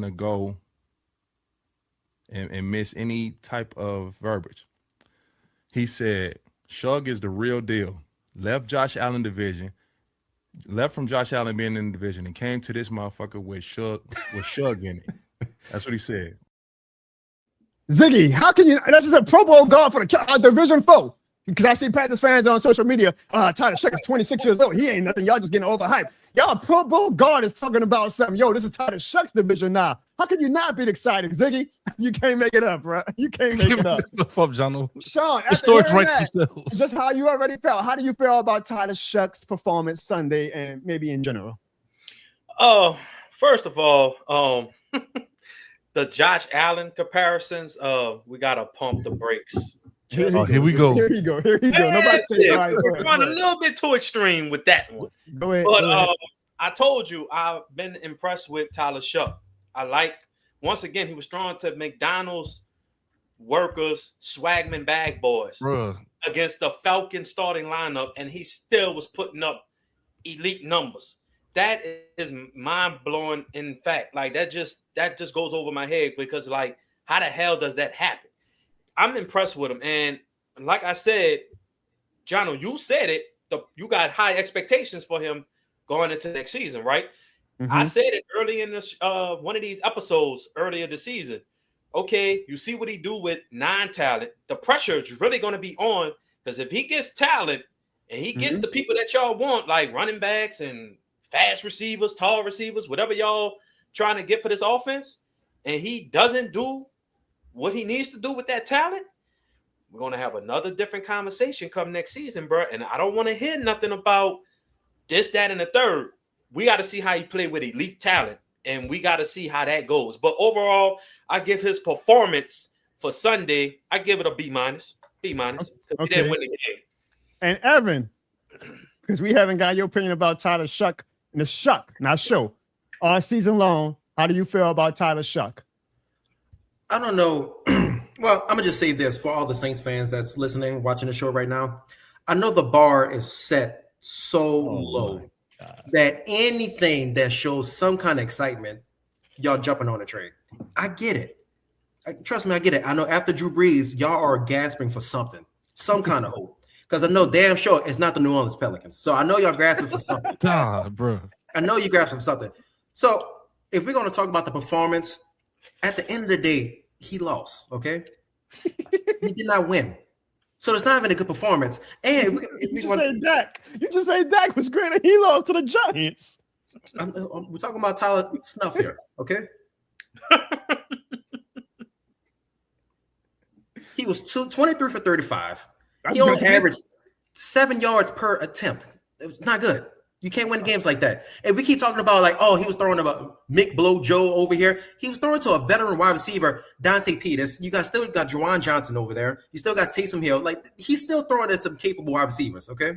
to go and miss any type of verbiage. He said Shough is the real deal. Left Josh Allen division, left from Josh Allen being in the division, and came to this motherfucker with Shough in it. That's what he said. Ziggy, how can you? This is a Pro Bowl guard for the Division 4. Because I see Panthers fans on social media, Tyler Shough is 26 years old. He ain't nothing. Y'all just getting overhyped. Y'all Pro Bowl guard is talking about something. Yo, this is Tyler Shough's division now. How can you not be excited, Ziggy? You can't make it up, bro. You can't make it up. Stuff up, Jono. Sean, the story's right just how you already felt. How do you feel about Tyler Shough's performance Sunday and maybe in general? First of all, the Josh Allen comparisons, we gotta pump the brakes. Here we go. Here you go. Nobody says right. We're going a little bit too extreme with that one. Go ahead. I told you I've been impressed with Tyler Shough. Once again, he was throwing to McDonald's workers, swagman bag boys against the Falcons starting lineup, and he still was putting up elite numbers. That is mind blowing. In fact, that just goes over my head, because how the hell does that happen? I'm impressed with him. And like I said, Jono, you said it. You got high expectations for him going into next season, right? Mm-hmm. I said it early in this one of these episodes earlier this season. Okay, you see what he do with non-talent. The pressure is really going to be on, because if he gets talent and he gets the people that y'all want, like running backs and fast receivers, tall receivers, whatever y'all trying to get for this offense, and he doesn't do what he needs to do with that talent, we're going to have another different conversation come next season, bro. And I don't want to hear nothing about this, that, and the third. We got to see how he play with elite talent, and we got to see how that goes. But overall, I give his performance for Sunday, I give it a B-. Because he didn't win the game. And Evan, because we haven't got your opinion about Tyler Shough and the Shough, not show, all season long, how do you feel about Tyler Shough? I don't know. Well, I'm going to just say this for all the Saints fans that's listening, watching the show right now. I know the bar is set so low that anything that shows some kind of excitement, y'all jumping on the train. I get it. Trust me, I get it. I know after Drew Brees, y'all are gasping for something, some kind of hope. Because I know damn sure it's not the New Orleans Pelicans. So I know y'all grasping for something. Bro. I know you're grasping for something. So if we're going to talk about the performance, at the end of the day, he lost, okay? He did not win. So it's not even a good performance. And you just say Dak was great and he lost to the Giants. We're talking about Tyler Snuff here, okay? He was 23 for 35. He only averaged 7 yards per attempt. It was not good. You can't win games like that. And we keep talking about like, oh, he was throwing about Mick Blow Joe over here. He was throwing to a veteran wide receiver, Dante Peters. You guys still got Juwan Johnson over there. You still got Taysom Hill. Like he's still throwing at some capable wide receivers. Okay,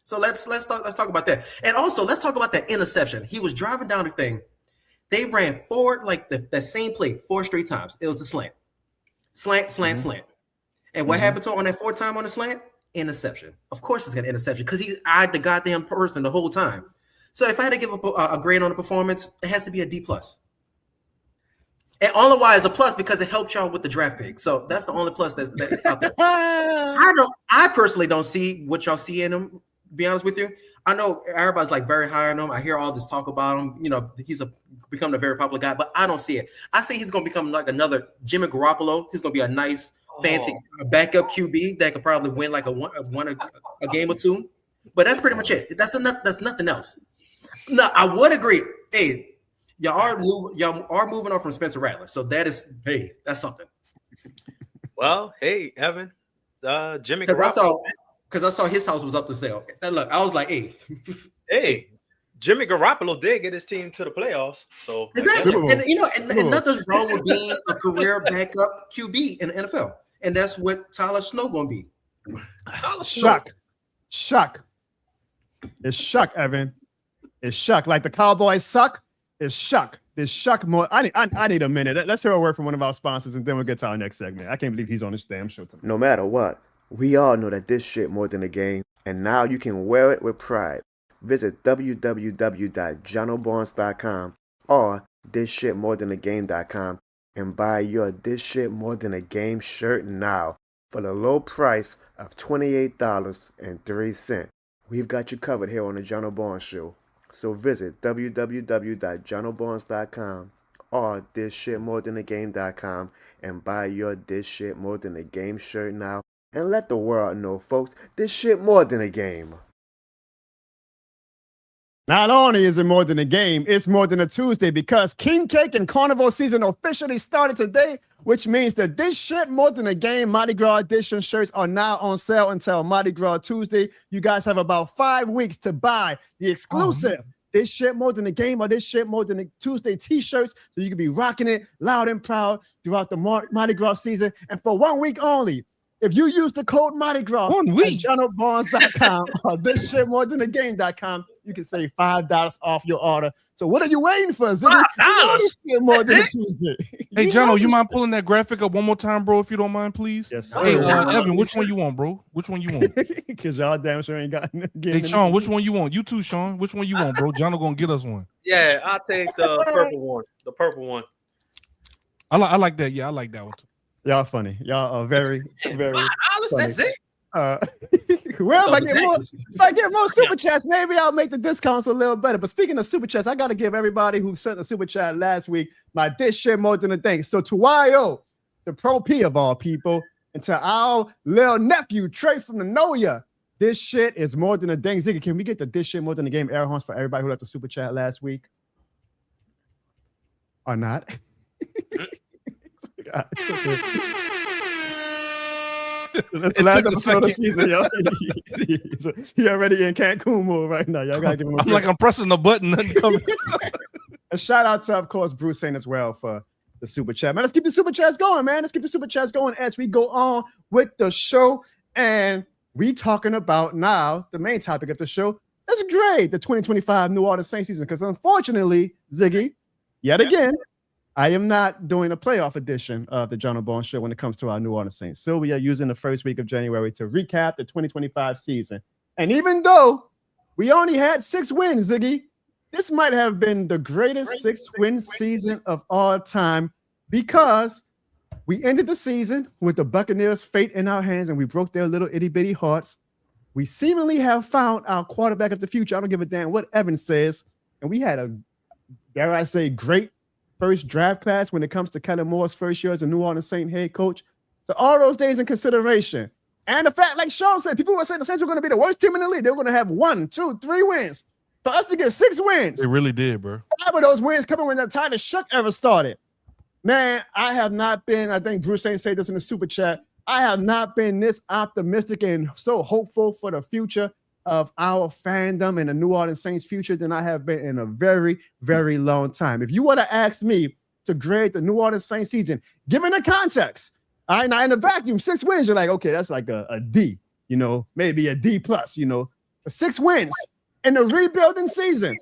so let's talk about that. And also let's talk about that interception. He was driving down the thing. They ran forward like that same play 4 straight times. It was the slant. Slant. And what happened to him on that 4th time on the slant? Interception. Of course it's going to interception because he eyed the goddamn person the whole time. So if I had to give a grade on the performance, it has to be a D+. And all the while is a plus because it helped y'all with the draft pick. So that's the only plus that's out there. I personally don't see what y'all see in him, to be honest with you. I know everybody's like very high on him. I hear all this talk about him. You know, he's becoming a very popular guy, but I don't see it. I see he's going to become like another Jimmy Garoppolo. He's going to be a nice fancy backup QB that could probably win like a game or two, but that's pretty much it. That's nothing else. No, I would agree. Hey, y'all are moving on from Spencer Rattler, so that's something. Well, hey, Evan, Jimmy Garoppolo. Because I saw his house was up for sale. And look, I was like, hey, Jimmy Garoppolo did get his team to the playoffs. So exactly, and nothing's wrong with being a career backup QB in the NFL. And that's what Tyler Snow gonna be. Shough. It's Shough, Evan. It's Shough. Like the Cowboys suck. It's Shough. There's Shough more. I need a minute. Let's hear a word from one of our sponsors, and then we'll get to our next segment. I can't believe he's on this damn show tonight. No matter what, we all know that this shit more than a game, and now you can wear it with pride. Visit www.jonobarnes.com or thisshitmorethanagame.com and buy your This Shit More Than a Game shirt now for the low price of $28.03. We've got you covered here on the Jono Barnes Show. So visit www.jonobarnes.com or thisshitmorethanagame.com and buy your This Shit More Than a Game shirt now and let the world know, folks, this shit more than a game. Not only is it more than a game, it's more than a Tuesday because King Cake and Carnival season officially started today, which means that this shit more than a game Mardi Gras edition shirts are now on sale until Mardi Gras Tuesday. You guys have about 5 weeks to buy the exclusive This Shit More Than a Game or This Shit More Than a Tuesday t-shirts so you can be rocking it loud and proud throughout the Mardi Gras season. And for 1 week only, if you use the code Mardi Gras at JonoBarnes.com or thisshitmorethanagame.com, you can save $5 off your order. So what are you waiting for, Ziggy? More than a Tuesday. Hey, Jono, you mind pulling that graphic up one more time, bro, if you don't mind, please? Yes, sir. Hey, Evan, which one you want, bro? Which one you want? Because y'all damn sure ain't got Hey, Sean, which one you want? You too, Sean. Which one you want, bro? Jono gonna get us one. Yeah, I'll take the purple one. The purple one. I like that. Yeah, I like that one too. Y'all funny. Y'all are very, very funny. That's it. Well, if I get more super chats, maybe I'll make the discounts a little better. But speaking of super chats, I got to give everybody who sent a super chat last week my This Shit More Than a Thing. So to YO, the Pro P of all people, and to our little nephew, Trey from the Noya, this shit is more than a dang. Ziggy, can we get the This Shit More Than a Game air horns for everybody who left the super chat last week? Or not? God, that's the last episode of the season, y'all. He already in Cancun mode right now. Y'all gotta give him I'm pressing the button. Nothing coming. A shout out to, of course, Bruce Saint as well for the super chat. Man, let's keep the super chats going, man. Let's keep the super chats going as we go on with the show. And we talking about now the main topic of the show. That's great, the 2025 New Orleans Saints season. Because unfortunately, Ziggy, yet again, I am not doing a playoff edition of the Jono Barnes Show when it comes to our New Orleans Saints. So we are using the first week of January to recap the 2025 season. And even though We only had 6 wins, Ziggy. This might have been the greatest 6-win season of all time because we ended the season with the Buccaneers' fate in our hands and we broke their little itty bitty hearts. We seemingly have found our quarterback of the future. I don't give a damn what Evan says. And we had a, dare I say, great first draft class when it comes to Kellen Moore's first year as a New Orleans Saints head coach. So all those things in consideration. And the fact, like Sean said, people were saying the Saints were going to be the worst team in the league. They were going to have 1, 2, 3 wins. For us to get 6 wins. They really did, bro. 5 of those wins coming when the time the Shough ever started. Man, I have not been, I think Bruce Saint said this in the super chat, I have not been this optimistic and so hopeful for the future of our fandom and the New Orleans Saints future than I have been in a very, very long time. If you were to ask me to grade the New Orleans Saints season, given the context, all right, now in a vacuum, 6 wins, you're like, okay, that's like a D, you know, maybe a D plus, you know, 6 wins in the rebuilding season.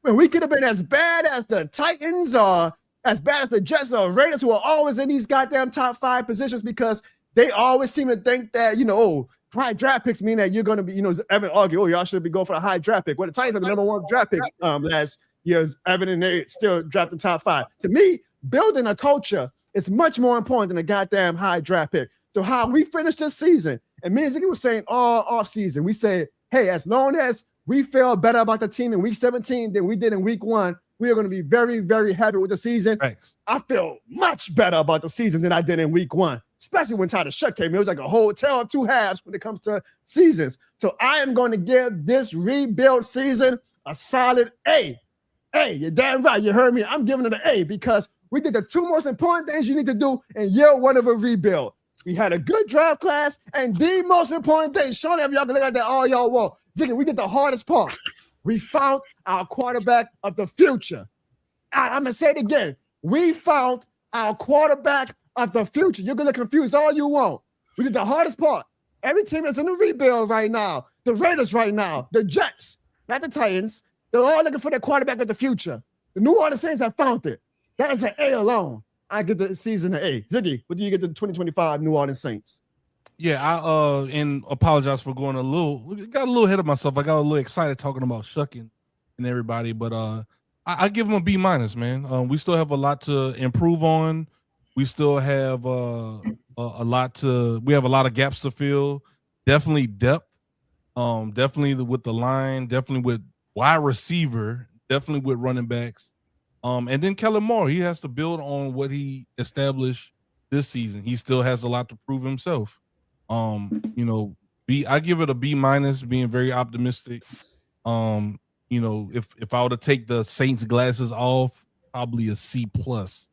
When we could have been as bad as the Titans or as bad as the Jets or Raiders, who are always in these goddamn top 5 positions because they always seem to think that, you know, oh, high draft picks mean that you're going to be, you know, Evan argue, oh, y'all should be going for a high draft pick. Well, the Titans have the number 1 draft pick last year's Evan, and they still drafting top 5. To me, building a culture is much more important than a goddamn high draft pick. So how we finished this season, and me and Ziggy was saying all offseason, we said, hey, as long as we feel better about the team in week 17 than we did in week 1, we are going to be very, very happy with the season. Thanks. I feel much better about the season than I did in week 1, especially when Tyler Shough came in. It was like a whole tale of 2 halves when it comes to seasons. So I am going to give this rebuild season a solid A. A, you're damn right. You heard me. I'm giving it an A because we did the 2 most important things you need to do in year 1 of a rebuild. We had a good draft class, and the most important thing, Sean, y'all can look at that all y'all want. Ziggy, we did the hardest part. We found our quarterback of the future. I'm going to say it again. We found our quarterback of the future. You're going to confuse all you want. We did the hardest part. Every team that's in the rebuild right now, the Raiders right now, the Jets, not the Titans, they're all looking for their quarterback of the future. The New Orleans Saints have found it. That is an A alone. I get the season an A. Ziggy, what do you get the 2025 New Orleans Saints? Yeah, I and apologize for got a little ahead of myself. I got a little excited talking about Shough and everybody, but I give them a B minus, man. We still have a lot to improve on. We still have we have a lot of gaps to fill. Definitely depth. Definitely with the line, definitely with wide receiver, definitely with running backs. And then Kellen Moore, he has to build on what he established this season. He still has a lot to prove himself. You know, I give it a B minus, being very optimistic. You know, if I were to take the Saints glasses off, probably a C plus.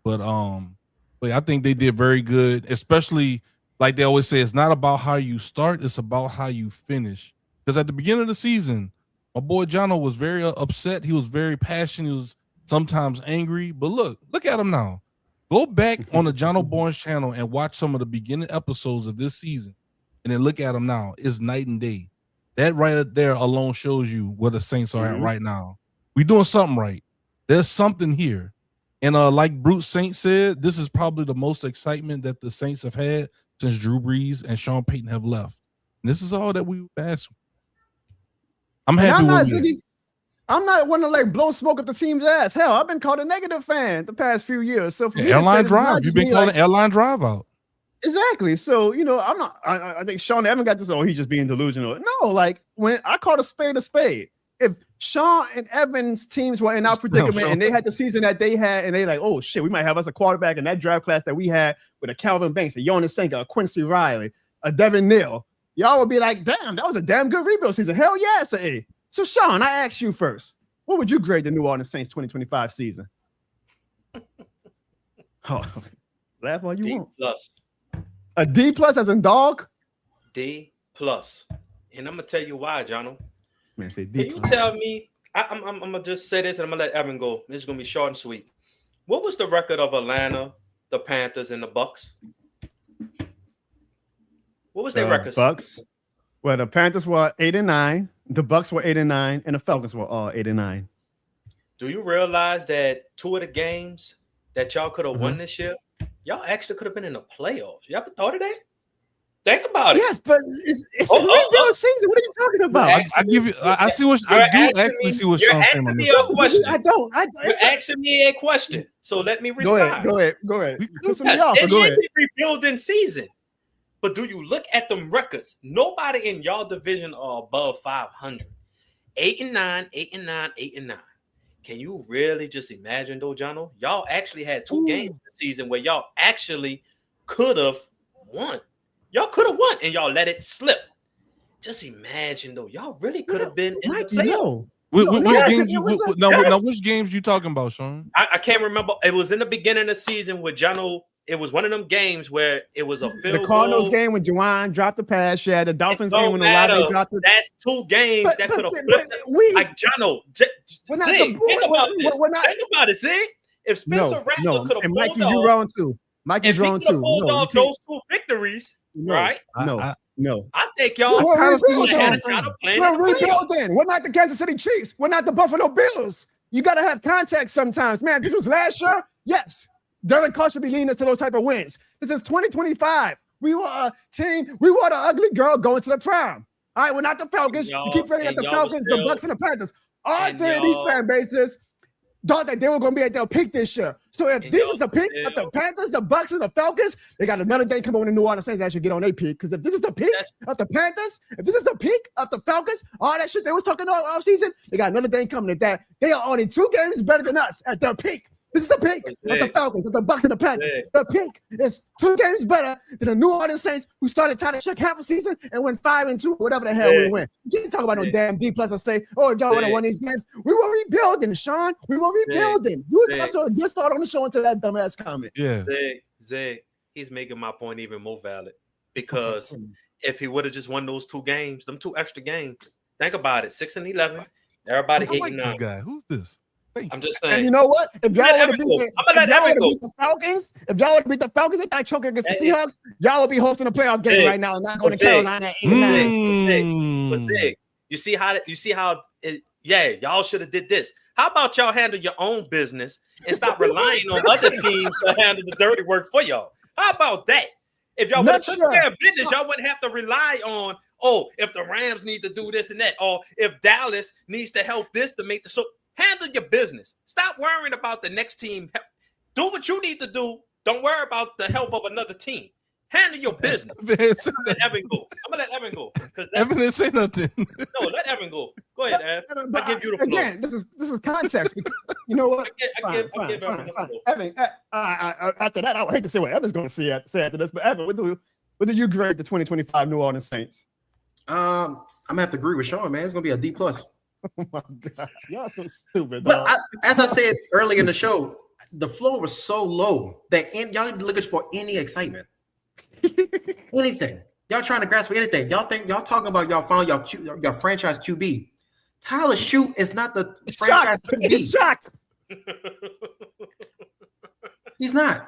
But I think they did very good, especially like they always say, it's not about how you start, it's about how you finish. Because at the beginning of the season, my boy Jono was very upset. He was very passionate. He was sometimes angry. But look at him now. Go back on the Jono Barnes channel and watch some of the beginning episodes of this season, and then look at him now. It's night and day. That right there alone shows you where the Saints are at right now. We're doing something right. There's something here. And like Bruce Saint said, this is probably the most excitement that the Saints have had since Drew Brees and Sean Payton have left. And this is all that we asked. I'm happy with it. I'm not one to like blow smoke at the team's ass. Hell, I've been called a negative fan the past few years. So for me Airline Drive, you've been calling Airline Drive out. Exactly. So, you know, I'm not, I think Sean Evan got this, oh, he's just being delusional. No, like when I called a spade. If Sean and Evan's teams were in our predicament and they had the season that they had, and they like, oh shit, we might have us a quarterback in that draft class that we had with a Calvin Banks, a Jonas Senka, a Quincy Riley, a Devin Neal, y'all would be like, damn, that was a damn good rebuild season. Hell yeah, it's an A. So, Sean, I asked you first, what would you grade the New Orleans Saints 2025 season? Oh, laugh all you D want. Plus. A D plus as in dog? D plus. And I'm going to tell you why, Jono. Man, say D Can you plus. tell me, I'm going to just say this and I'm going to let Evan go. This is going to be short and sweet. What was the record of Atlanta, the Panthers, and the Bucks? What was their records? Bucks. Well, the Panthers were 8-9, the Bucks were 8-9, and the Falcons were all 8-9. Do you realize that 2 of the games that y'all could have won this year, y'all actually could have been in the playoffs? You ever thought of that? Think about it. Yes, but it's a rebuild season. What are you talking about? I give you. I see what I do actually see what You're Sean's saying. asking On me this. a question. I don't. You're asking me a question. So let me respond. Go ahead. Piss me Yes, off, but it go is ahead. a rebuilding season. But do you look at them records? Nobody in y'all division are above 500. 8-9, 8-9, 8-9. Can you really just imagine though, Jono? Y'all actually had two games this season where y'all actually could have won. Y'all could have won and y'all let it slip. Just imagine though, y'all really could have been in Mikey, the playoffs. no. Which games you talking about, Sean? I can't remember. It was in the beginning of the season with Jono. It was one of them games where it was a field The Cardinals goal. game when Juwan dropped the pass. Yeah, the Dolphins It game don't when matter. Olave dropped the. That's two games that could have flipped it. We Like Jono, we're not Zig, the- think about this. we're not- Think about it, Zig. If Spencer Rattler could have and pulled Mikey, off, you wrong too. Mikey's if he wrong could have too. pulled No, off you can't- those two victories, no, right? No. I think y'all We're had a rebuilding. shot of playing in the We're playoffs. rebuilding. We're not the Kansas City Chiefs. We're not the Buffalo Bills. You got to have context sometimes, man. This was last year. Yes, Derek Carr should be leading us to those type of wins. This is 2025. We were a team. We were the ugly girl going to the prom. All right, we're not the Falcons. You keep saying that the Falcons, the Bucks, and the Panthers. All three of these fan bases thought that they were going to be at their peak this year. So if this is the peak of the Panthers, the Bucks, and the Falcons, they got another day coming when the New Orleans Saints actually get on their peak. Because if this is the peak of the Panthers, if this is the peak of the Falcons, all that shit they was talking all season, they got another day coming at that. They are only 2 games better than us at their peak. This is the peak of the Falcons, of the Bucks, and the Panthers. The peak is 2 games better than the New Orleans Saints, who started trying to check half a season and went 5-2, whatever the hell we went. You can't talk about no damn D plus or say, oh, if y'all would have won these games, we were rebuilding, Sean. We were rebuilding. You were to a good start on the show until that dumbass comment. Yeah. Zig, he's making my point even more valid because if he would have just won those 2 games, them 2 extra games, think about it, 6-11, everybody 8-9. This guy, who's this? I'm just saying. And you know what? If y'all would have beat the Falcons, and not choking against the Seahawks, y'all would be hosting a playoff game right now and not going to Carolina at 8-9. But Zig, you see how y'all should have did this. How about y'all handle your own business and stop relying on other teams to handle the dirty work for y'all? How about that? If y'all would have took care of business, y'all wouldn't have to rely on, if the Rams need to do this and that, or if Dallas needs to help this to make the so. Handle your business. Stop worrying about the next team. Do what you need to do. Don't worry about the help of another team. Handle your business. I'm gonna let Evan go. Evan didn't say nothing. No, let Evan go. Go ahead, Evan. I give you the floor. Again, this is context. You know what? I give Evan the floor. Evan, after that, I would hate to say what Evan's going to say after this, but Evan, what do you grade the 2025 New Orleans Saints? I'm gonna have to agree with Sean, man. It's gonna be a D+. Oh my God, y'all so stupid. But as I said earlier in the show, the floor was so low that y'all looking for any excitement, anything. Y'all trying to grasp for anything. Y'all talking about y'all found your franchise QB. Tyler Shough is not the franchise QB. Shock. He's not.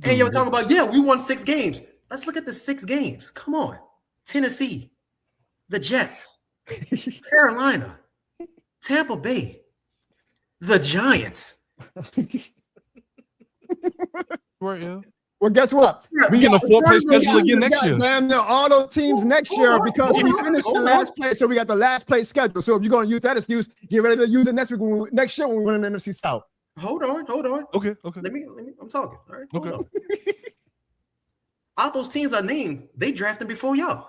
And y'all talking about we won 6 games. Let's look at the 6 games. Come on, Tennessee, the Jets. Carolina, Tampa Bay, the Giants. Well, guess what? We get a 4-place schedule again next year. Damn near all those teams next year because we finished in last place, so we got the last place schedule. So if you're going to use that excuse, get ready to use it next year when we win an NFC South. Hold on. Okay. Let me. I'm talking. All right. Okay. All those teams are named. They drafted before y'all.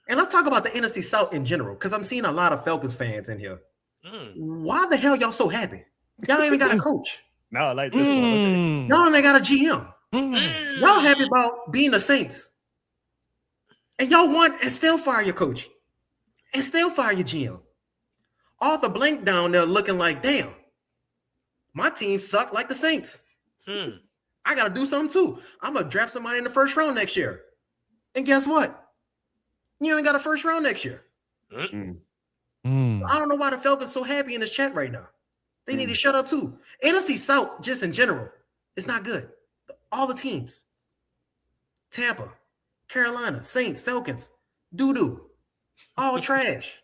And let's talk about the NFC South in general, because I'm seeing a lot of Falcons fans in here. Why the hell y'all so happy? Y'all ain't even got a coach. No, like this one. Y'all ain't got a GM. Y'all happy about being the Saints. And y'all want and still fire your coach. And still fire your GM. Arthur Blank down there looking like, damn, my team sucked like the Saints. I got to do something too. I'm going to draft somebody in the first round next year. And guess what? You ain't got a first round next year. I don't know why the Falcons so happy in this chat right now. They need to shut up too. NFC South, just in general, it's not good. All the teams. Tampa, Carolina, Saints, Falcons, doo-doo. All trash.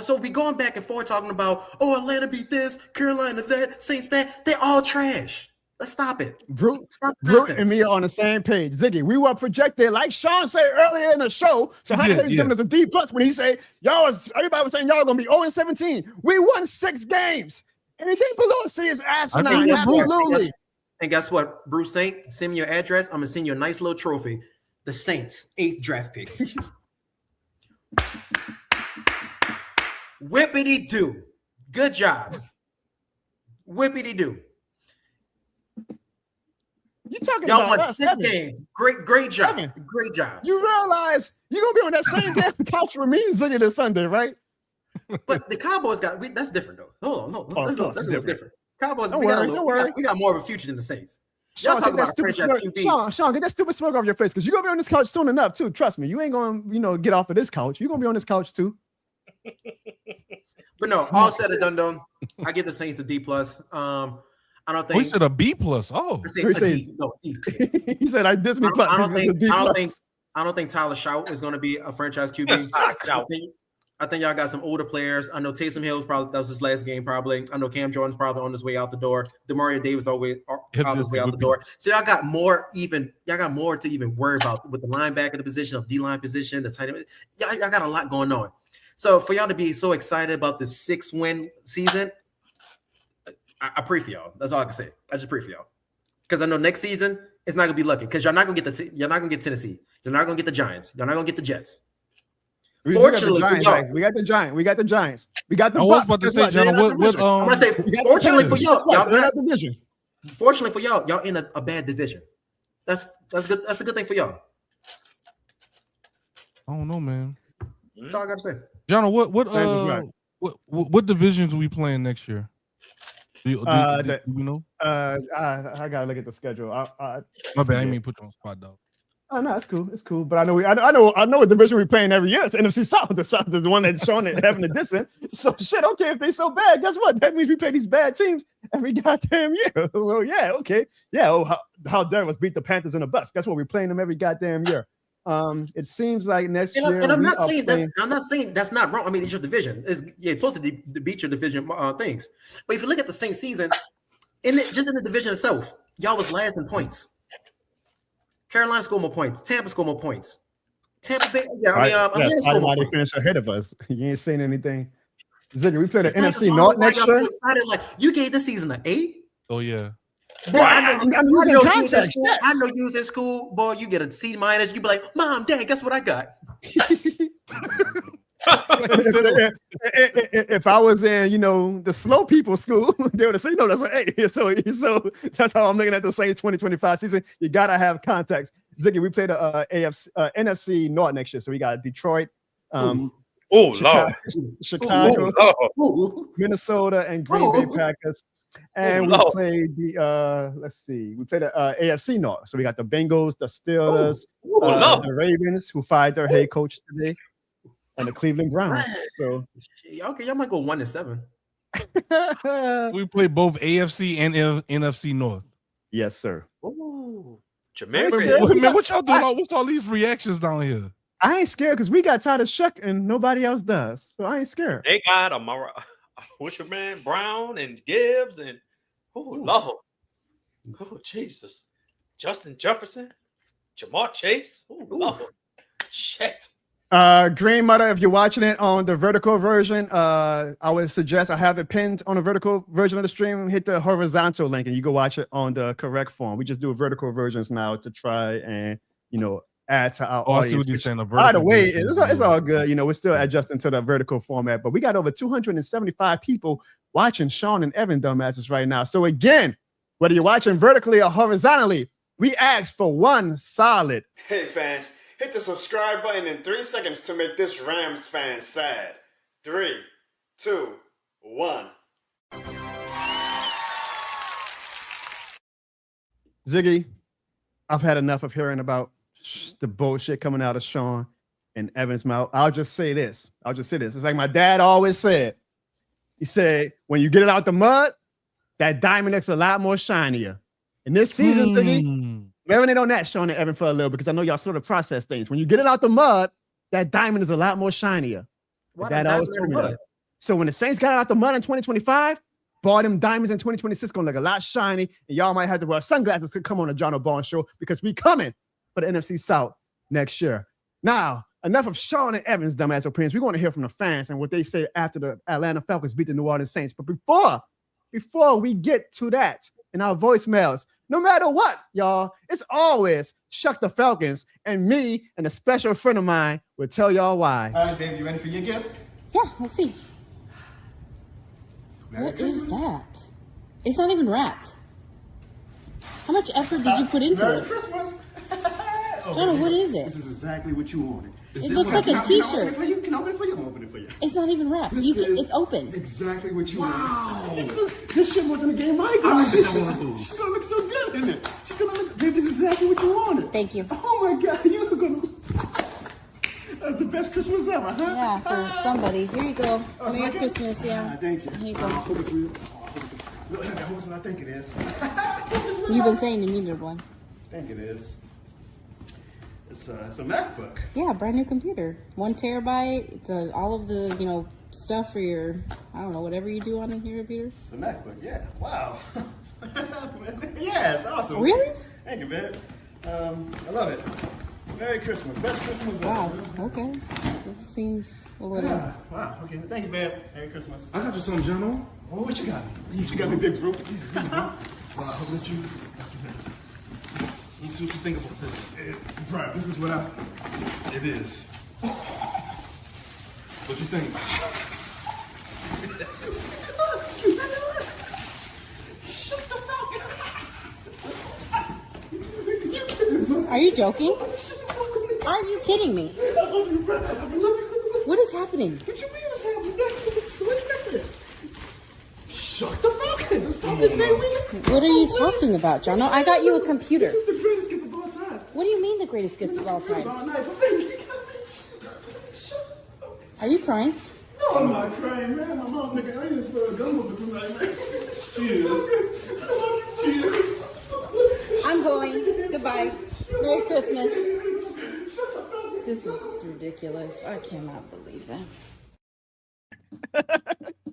So we going back and forth talking about, Atlanta beat this, Carolina that, Saints that. They're all trash. Let's stop it. Drew Stop nonsense. and me are on the same page. Ziggy, we were projected like Sean said earlier in the show. So how he's giving us a D+ when he say everybody was saying y'all gonna be 0-17. We won 6 games. Anything below C is asinine. Absolutely. And guess what, Bruce Saint? Send me your address. I'm gonna send you a nice little trophy. The Saints 8th draft pick. Whippity do. Good job. Whippity do. You talking y'all about won 6 games. Great job. Great job. You realize you're gonna be on that same damn couch with me Ziggy this Sunday, right? But the Cowboys that's different though. Hold on, that's a little different. Cowboys, don't worry. We got more of a future than the Saints. Y'all talking about Sean, get that stupid smoke off your face because you're gonna be on this couch soon enough too. Trust me, you ain't gonna get off of this couch. You're gonna be on this couch too. But no, all said and done, I give the Saints a D+. I don't think we said a B+. Oh, E. He said I diss me plus. I don't think Tyler Shough is going to be a franchise QB. I think y'all got some older players. I know Taysom Hill's that was his last game probably. I know Cam Jordan's probably on his way out the door. Demario Davis always on his way out the door. So y'all got more to even worry about with the linebacker position, of D-line position, the tight end. Y'all got a lot going on. So for y'all to be so excited about the 6-win season, I pray for y'all. That's all I can say. I just pray for y'all because I know next season it's not gonna be lucky because you're not gonna get Tennessee. You're not gonna get the Giants. You're not gonna get the Jets. Fortunately for y'all, we got the Giants. We got the Giants. We got the. I was about to say, John, I'm gonna say, fortunately for y'all, division. Fortunately for y'all in a bad division. That's good. That's a good thing for y'all. I don't know, man. That's all I gotta say. John, what divisions are we playing next year? Do you know? I gotta look at the schedule. My bad. I didn't mean put you on the spot, though. Oh no, it's cool. It's cool. But I know what division we're playing every year. It's NFC South. The one that's showing it having a distance. So shit. Okay, if they so bad, guess what? That means we play these bad teams every goddamn year. So yeah, okay, yeah. Oh, how dare us beat the Panthers in a bus? Guess what? We're playing them every goddamn year. It seems like next year. And I'm not saying that's not wrong. I mean, it's your division. You're supposed to beat your division things. But if you look at the same season, just in the division itself, y'all was last in points. Carolina scored more points. Tampa scored more points. Tampa Bay. Atlanta scored more points. They finished ahead of us. You ain't saying anything. Ziggy, we play the NFC North next year. So excited, like you gave this season an A. Oh yeah. Boy, I know you was in school. Boy, you get a C-. You be like, Mom, Dad, guess what I got? If I was in, the slow people school, they would have said, no, that's an A. So that's how I'm looking at the Saints 2025 season. You gotta have context. Ziggy, we play the NFC North next year. So we got Detroit, Chicago, Minnesota, and Green Bay Packers. And we played the we played the AFC North. So we got the Bengals, the Steelers, the Ravens, who fired their head coach today, and the Cleveland Browns. So okay, y'all might go 1-7. We play both AFC and NFC North. Yes, sir. Ooh, man, what y'all doing? What's all these reactions down here? I ain't scared because we got Tyler Shuck and nobody else does. So I ain't scared. They got what's your man, Brown and Gibbs and Lord. Oh, Jesus. Justin Jefferson, Jamar Chase. Lord. Shit. Green Mother, if you're watching it on the vertical version, I would suggest I have it pinned on the vertical version of the stream. Hit the horizontal link and you can watch it on the correct form. We just do vertical versions now to try and add to our audience. I see what you're saying. By the way, it's all good. We're still adjusting to the vertical format, but we got over 275 people watching Sean and Evan dumbasses right now. So again, whether you're watching vertically or horizontally, we ask for one solid. Hey fans, hit the subscribe button in 3 seconds to make this Rams fan sad. 3, 2, 1. Ziggy, I've had enough of hearing about the bullshit coming out of Sean and Evan's mouth. I'll just say this. It's like my dad always said. He said, when you get it out the mud, that diamond looks a lot more shinier. And this season, Ziggy, marinate on that, Sean and Evan, for a little, because I know y'all sort of process things. When you get it out the mud, that diamond is a lot more shinier. Dad always told me that. So when the Saints got it out the mud in 2025, Boy, them diamonds in 2026 gonna look a lot shiny, and y'all might have to wear sunglasses to come on the Jono Barnes Show because we coming for the NFC South next year. Now, enough of Sean and Evan's dumbass opinions. We want to hear from the fans and what they say after the Atlanta Falcons beat the New Orleans Saints. But before we get to that in our voicemails, no matter what, y'all, it's always Shough the Falcons, and me and a special friend of mine will tell y'all why. All right, baby, you ready for your gift? Yeah, let's see. What is that? It's not even wrapped. How much effort did you put into Merry this? Christmas. Jono, what is it? This is exactly what you wanted. It looks like a t-shirt. Can I open it for you? I'm gonna open it for you. It's not even wrapped. It's open. Exactly what you wanted. This shit more than a game my girl. This shit. She's gonna look so good in it. She's gonna look, baby, this is exactly what you wanted. Thank you. Oh my God, you're gonna. That's the best Christmas ever, huh? Yeah, for somebody. Here you go. Merry Christmas, yeah. Thank you. Here you go. I hope it's real. Look, I hope it's what I think it is. You've been saying you needed one. I think it is. It's a MacBook. Yeah, brand new computer. 1 terabyte. It's all of the, stuff for your, I don't know, whatever you do on your computer. It's a MacBook, yeah. Wow. Yeah, it's awesome. Really? Thank you, babe. I love it. Merry Christmas. Best Christmas ever. Wow, okay. That seems a little... Yeah. Wow, okay. Thank you, babe. Merry Christmas. I got you some, Jono. Oh, what you got? You got me, big bro. Well, I hope that you. Let's see what you think about this. Right, this is what It is. What you think? Are you joking? Are you kidding me? What is happening? What you mean what's happening? What is it? Shough the Falcons. It's Falcons Day weekend. What are you talking about, Jono? I got you a computer. This is the greatest gift of all time. What do you mean the greatest gift of all time? All night, but baby, you got me. Are you crying? No, I'm not crying, man. My mom's making onions for a gumbo for tonight, man. Cheers. I'm going. Goodbye. Merry Christmas. This is ridiculous. I cannot believe that.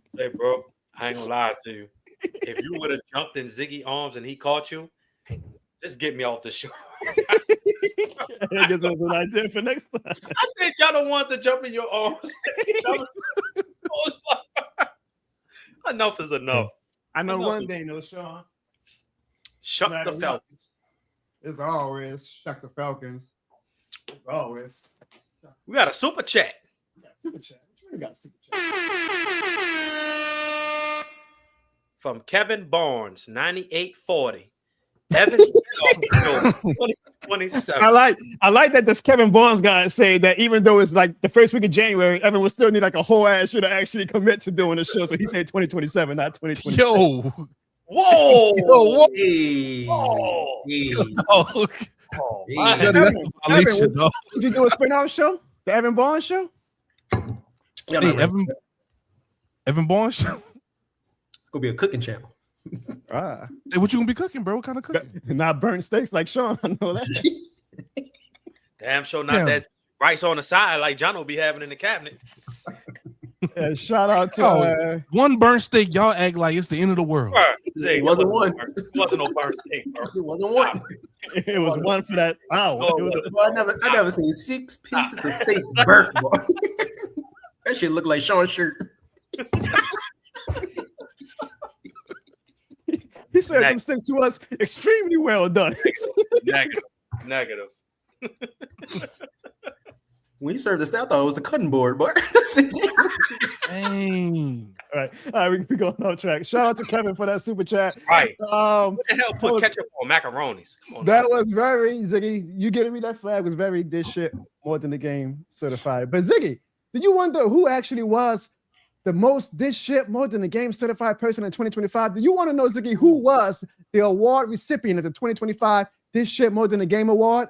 Say, bro, I ain't gonna lie to you. If you would have jumped in Ziggy's arms and he caught you, just get me off the show. That gives us an idea for next time. I think y'all don't want to jump in your arms. Enough is enough. I know one thing, though, Sean. Shough the Falcons. It's always Shough the Falcons. It's always. We got a super chat. Super chat. We got a super chat. From Kevin Barnes, 9840. Evan 2027. I like that this Kevin Barnes guy say that even though it's like the first week of January, Evan will still need like a whole ass year to actually commit to doing the show. So he said 2027, not 2020. Yo. Whoa. Yo, Hey. Oh. Hey. Oh, my Hey. Evan, Alicia, dog. would you do a spinoff show? The Evan Barnes show? Yeah, Hey, man, Evan Barnes. it's gonna be a cooking channel. Ah, Hey, what you gonna be cooking, bro? What kind of cooking? not burnt steaks like Sean. I know that. damn sure not Damn. that rice on the side like Jono be having in the cabinet. Shout out to One burnt steak, y'all act like it's the end of the world. It wasn't one. It wasn't no burnt steak, bro. It wasn't one. it was one for that hour. No, It was Boy, I never seen 6 pieces of steak burnt. Boy. That shit look like Sean's shirt. he said them steaks to us extremely well done. Negative. When he served the steak, I thought it was the cutting board, boy. Dang. All right, we going off track. Shout out to Kevin for that super chat. Right. What the hell put was- ketchup on macaronis? Come on. That was very Ziggy. You getting me that flag was very this shit more than the game certified. But Ziggy, did you wonder who actually was the most this shit more than the game certified person in 2025? Do you want to know, Ziggy, who was the award recipient of the 2025 this shit more than the game award?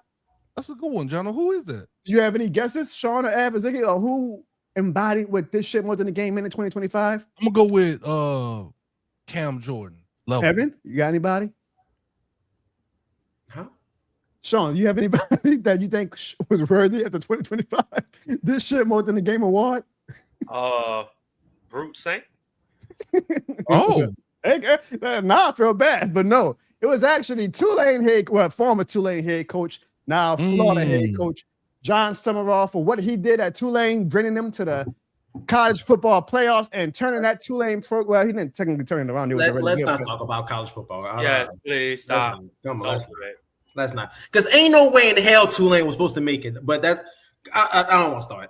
That's a good one, Jono. Who is that? Do you have any guesses, Sean or Ev or Ziggy, or who embodied with this shit more than the game in 2025? I'm gonna go with Cam Jordan. Level. Evan, you got anybody? Huh? Sean, you have anybody that you think was worthy of the 2025 this shit more than the game award? Brute Saint. Oh, Now I feel bad, but no, it was actually former Tulane head coach, now Florida head coach John Summerall, for what he did at Tulane, bringing them to the college football playoffs and turning that Tulane program. Well, he didn't technically turn it around. Let's not talk about college football. Yes, please stop. Come on, let's not. Because ain't no way in hell Tulane was supposed to make it. But that I don't want to start.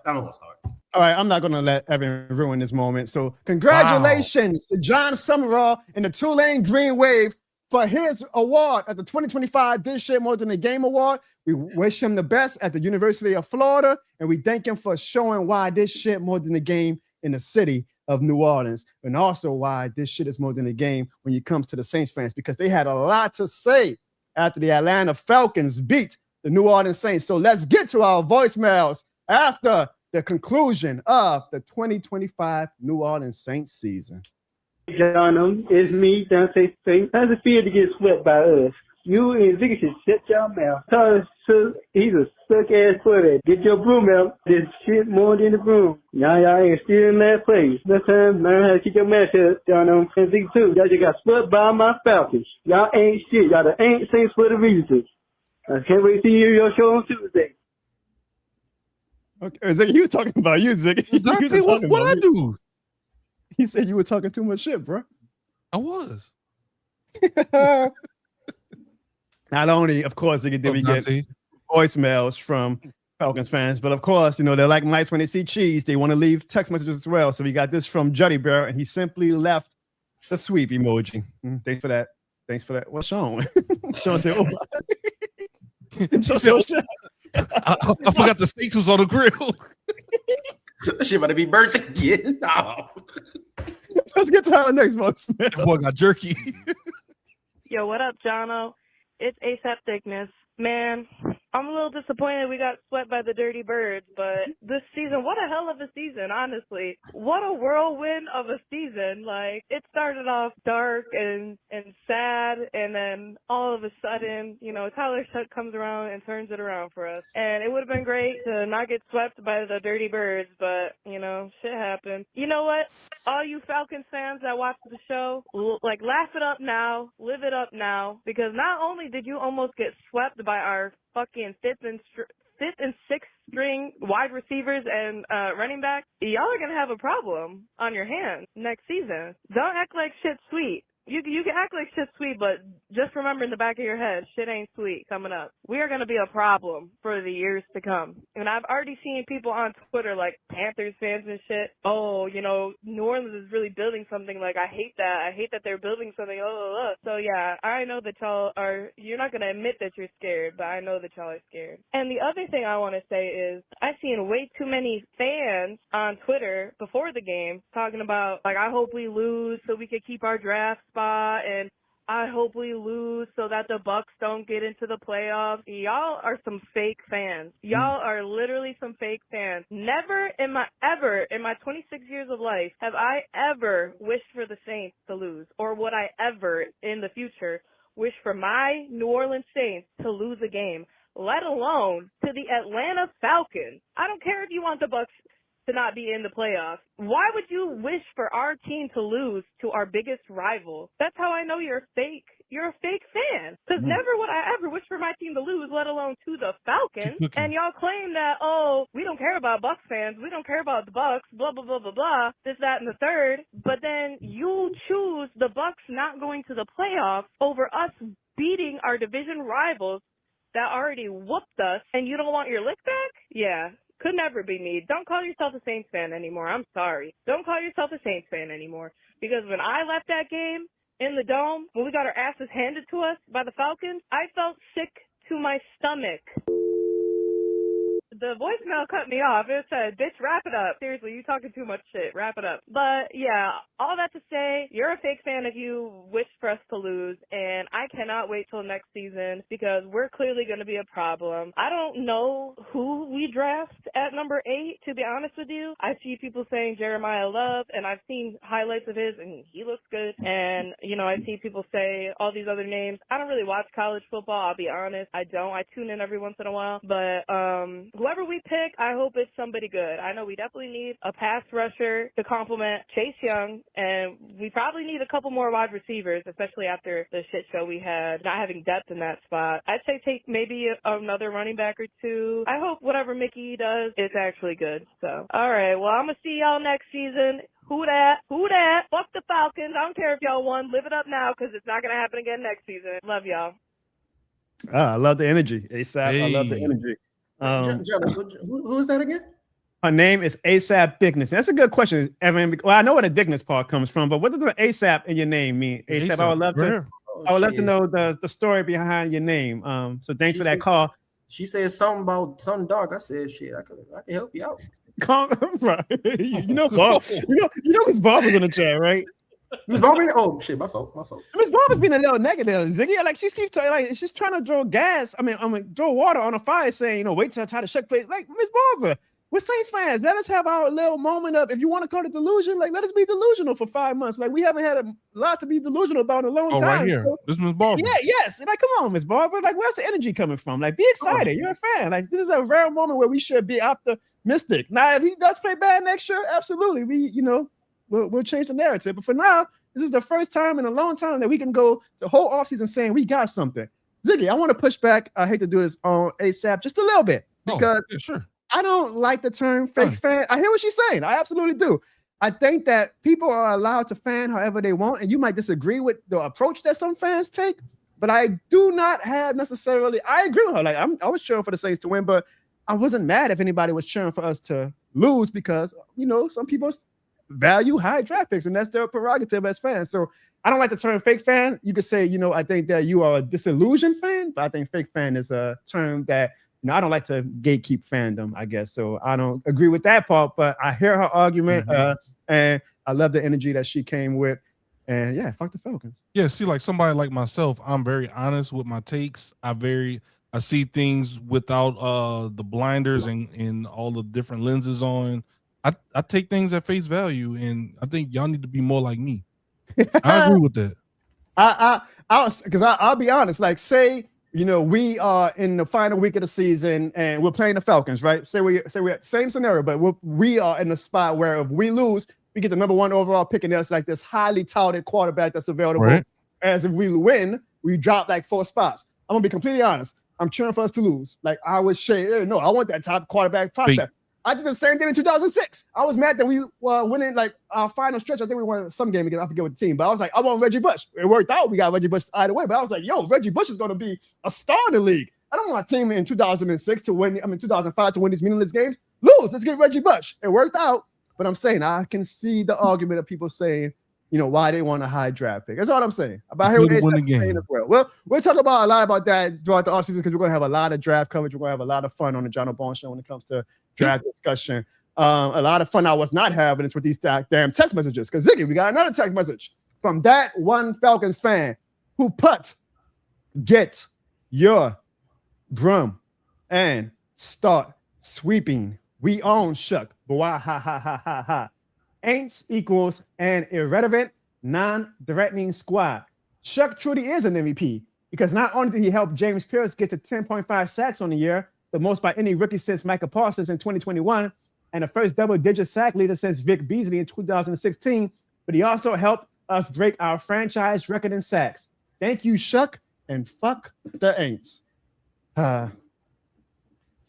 All right, I'm not going to let Evan ruin this moment. So congratulations to John Summerall and the Tulane Green Wave for his award at the 2025 This Shit More Than a Game Award. We wish him the best at the University of Florida, and we thank him for showing why this shit more than a game in the city of New Orleans, and also why this shit is more than a game when it comes to the Saints fans, because they had a lot to say after the Atlanta Falcons beat the New Orleans Saints. So let's get to our voicemails after the conclusion of the 2025 New Orleans Saints season. Jono, it's me, Dante Saint. How's it feel to get swept by us? You and Ziggy should shut your mouth. He's a suck-ass player. Get your broom out. This shit more than the broom. Y'all ain't still in that place. Next time, learn how to keep your mouth shut, Jono. And Ziggy too. Y'all just got swept by my Falcons. Y'all ain't shit. Y'all the ain't Saints for the reason. I can't wait to see your show on Tuesday. Okay, Ziggy, he was talking about you, Ziggy. Dante, what I do? He said you were talking too much shit, bro. I was. Not only, of course, did we get voicemails from Falcons fans, but of course, you know, they're like mice when they see cheese. They want to leave text messages as well. So we got this from Juddy Bear, and he simply left the sweep emoji. Thanks for that. Well, Sean. Sean said, I forgot the steaks was on the grill. That shit about to be burnt again. No. Let's get to our next voicemail. That boy got jerky. Yo, what up, Jono? It's ASAP Thickness. Man, I'm a little disappointed we got swept by the Dirty Birds, but this season, what a hell of a season, honestly. What a whirlwind of a season. Like, it started off dark and sad, and then all of a sudden, you know, Tyler Shutt comes around and turns it around for us. And it would have been great to not get swept by the Dirty Birds, but, you know, shit happened. You know what? All you Falcons fans that watch the show, like, laugh it up now, live it up now, because not only did you almost get swept by our fucking fifth and sixth string wide receivers and running backs, y'all are gonna have a problem on your hands next season. Don't act like shit's sweet. You can act like shit's sweet, but just remember in the back of your head, shit ain't sweet coming up. We are going to be a problem for the years to come. And I've already seen people on Twitter, like Panthers fans and shit, oh, you know, New Orleans is really building something. Like, I hate that. I hate that they're building something. So, yeah, I know that you're not going to admit that you're scared, but I know that y'all are scared. And the other thing I want to say is I've seen way too many fans on Twitter before the game talking about, like, I hope we lose so we could keep our draft spot, and I hope we lose so that the Bucks don't get into the playoffs. Y'all are some fake fans. Y'all are literally some fake fans. Never in my 26 years of life have I ever wished for the Saints to lose, or would I ever in the future wish for my New Orleans Saints to lose a game, let alone to the Atlanta Falcons. I don't care if you want the Bucks to not be in the playoffs. Why would you wish for our team to lose to our biggest rival? That's how I know you're fake. You're a fake fan. Because never would I ever wish for my team to lose, let alone to the Falcons. And y'all claim that, oh, we don't care about Bucks fans. We don't care about the Bucks, blah, blah, blah, blah, blah, this, that, and the third. But then you choose the Bucks not going to the playoffs over us beating our division rivals that already whooped us, and you don't want your lick back? Yeah. Could never be me. Don't call yourself a Saints fan anymore. I'm sorry. Don't call yourself a Saints fan anymore. Because when I left that game in the Dome, when we got our asses handed to us by the Falcons, I felt sick to my stomach. The voicemail cut me off. It said, bitch, wrap it up. Seriously, you talking too much shit. Wrap it up. But, yeah, all that to say, you're a fake fan if you wish for us to lose, and I cannot wait till next season because we're clearly going to be a problem. I don't know who we draft at number 8, to be honest with you. I see people saying Jeremiah Love, and I've seen highlights of his, and he looks good. And, you know, I see people say all these other names. I don't really watch college football, I'll be honest. I don't. I tune in every once in a while. But whoever whoever we pick, I hope it's somebody good. I know we definitely need a pass rusher to complement Chase Young, and we probably need a couple more wide receivers, especially after the shit show we had, not having depth in that spot. I'd say take maybe another running back or two. I hope whatever Mickey does is actually good. So, all right. Well, I'm going to see y'all next season. Who that? Who that? Fuck the Falcons. I don't care if y'all won. Live it up now because it's not going to happen again next season. Love y'all. I love the energy, ASAP. Hey. I love the energy. Who's that again? Her name is ASAP Thickness. That's a good question, Evan. Well, I know where the Thickness part comes from, but what does the ASAP in your name mean? ASAP. I would love to. I would love to know the story behind your name. So thanks for that call. She said something about something dark. I said, shit, I can help you out. Right. you know, Bob. You know, Miss Bob was in the chat, right? Miss Barber? Oh shit, my fault. Miss Barber's being a little negative, Ziggy. Like she keeps like she's trying to throw gas. I mean, throw water on a fire, saying, you know, wait till I try to shut place. Like Miss Barber, we're Saints fans. Let us have our little moment of, if you want to call it delusion, like let us be delusional for 5 months. Like we haven't had a lot to be delusional about in a long time. Right here, so, this is Miss Barber. Yeah, yes. Like, come on, Miss Barber. Like, where's the energy coming from? Like, be excited. You're a fan. Like, this is a rare moment where we should be optimistic. Now, if he does play bad next year, absolutely, we'll change the narrative. But for now, this is the first time in a long time that we can go the whole offseason saying we got something. Ziggy, I want to push back. I hate to do this on ASAP just a little bit because sure. I don't like the term fake fan. I hear what she's saying. I absolutely do. I think that people are allowed to fan however they want, and you might disagree with the approach that some fans take, but I do not have necessarily, I agree with her. Like I was cheering for the Saints to win, but I wasn't mad if anybody was cheering for us to lose because, you know, some people value high draft picks, and that's their prerogative as fans. So I don't like the term fake fan. You could say, you know, I think that you are a disillusioned fan, but I think fake fan is a term that, you know, I don't like to gatekeep fandom, I guess. So I don't agree with that part, but I hear her argument, and I love the energy that she came with. And yeah, fuck the Falcons. Yeah, see, like somebody like myself, I'm very honest with my takes. I see things without the blinders and all the different lenses on. I take things at face value, and I think y'all need to be more like me. I agree with that. I'll be honest. Like, say, you know, we are in the final week of the season and we're playing the Falcons, right? Say we're same scenario, but we are in the spot where if we lose, we get the number 1 overall pick, and there's like this highly touted quarterback that's available. Right. As if we win, we drop like 4 spots. I'm gonna be completely honest. I'm cheering for us to lose. Like I would say, no, I want that top quarterback prospect. I did the same thing in 2006. I was mad that we were winning like our final stretch. I think we won some game again. I forget what team, but I was like, I want Reggie Bush. It worked out. We got Reggie Bush either way, but I was like, yo, Reggie Bush is going to be a star in the league. I don't want a team in 2006 to win. 2005 to win these meaningless games. Lose. Let's get Reggie Bush. It worked out, but I'm saying I can see the argument of people saying, you know, why they want a high draft pick. That's all I'm saying. About here saying as well. We'll talk about a lot about that throughout the offseason because we're going to have a lot of draft coverage. We're going to have a lot of fun on the Jono Barnes show when it comes to draft discussion. A lot of fun I was not having is with these damn text messages. Because Ziggy, we got another text message from that one Falcons fan who put, get your broom and start sweeping. We own Shough. Boy, ha. Aints equals an irrelevant, non-threatening squad. Shough truly is an MVP because not only did he help James Pierce get to 10.5 sacks on the year, the most by any rookie since Micah Parsons in 2021, and the first double-digit sack leader since Vic Beasley in 2016, but he also helped us break our franchise record in sacks. Thank you, Shough, and fuck the Aints. Let's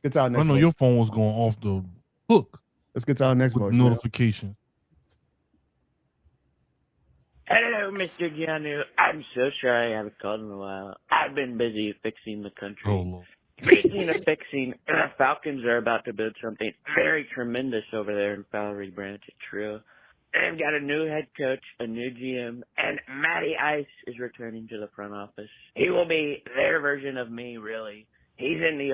get to our next I know your phone was going off the hook. Let's get to our next voice. Notification. Hello, Mr. Jono. I'm so sorry I haven't called in a while. I've been busy fixing the country. Oh, Lord. Speaking of fixing, the Falcons are about to build something very tremendous over there in Flowery Branch at Trill. They've got a new head coach, a new GM, and Matty Ice is returning to the front office. He will be their version of me, really. He's in the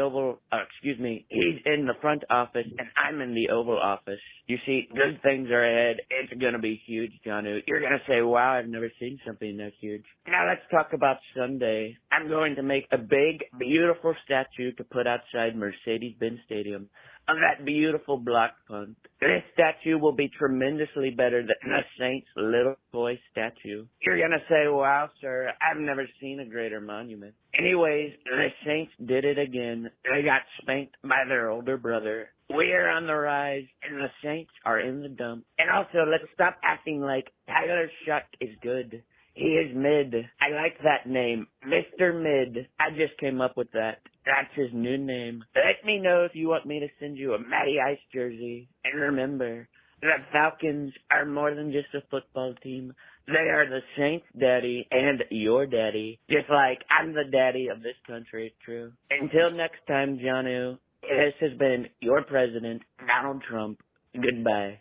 he's in the front office, and I'm in the Oval Office. You see, good things are ahead. It's going to be huge, Jono. You're going to say, wow, I've never seen something that huge. Now let's talk about Sunday. I'm going to make a big, beautiful statue to put outside Mercedes-Benz Stadium of that beautiful block punt. This statue will be tremendously better than the Saints' little toy statue. You're going to say, wow, sir, I've never seen a greater monument. Anyways, the Saints did it again. They got spanked by their older brother. We are on the rise, and the Saints are in the dump. And also, let's stop acting like Tyler Shuck is good. He is mid. I like that name, Mr. Mid. I just came up with that. That's his new name. Let me know if you want me to send you a Matty Ice jersey. And remember, the Falcons are more than just a football team. They are the Saints' daddy and your daddy. Just like I'm the daddy of this country, true. Until next time, Jono, this has been your president, Donald Trump. Goodbye.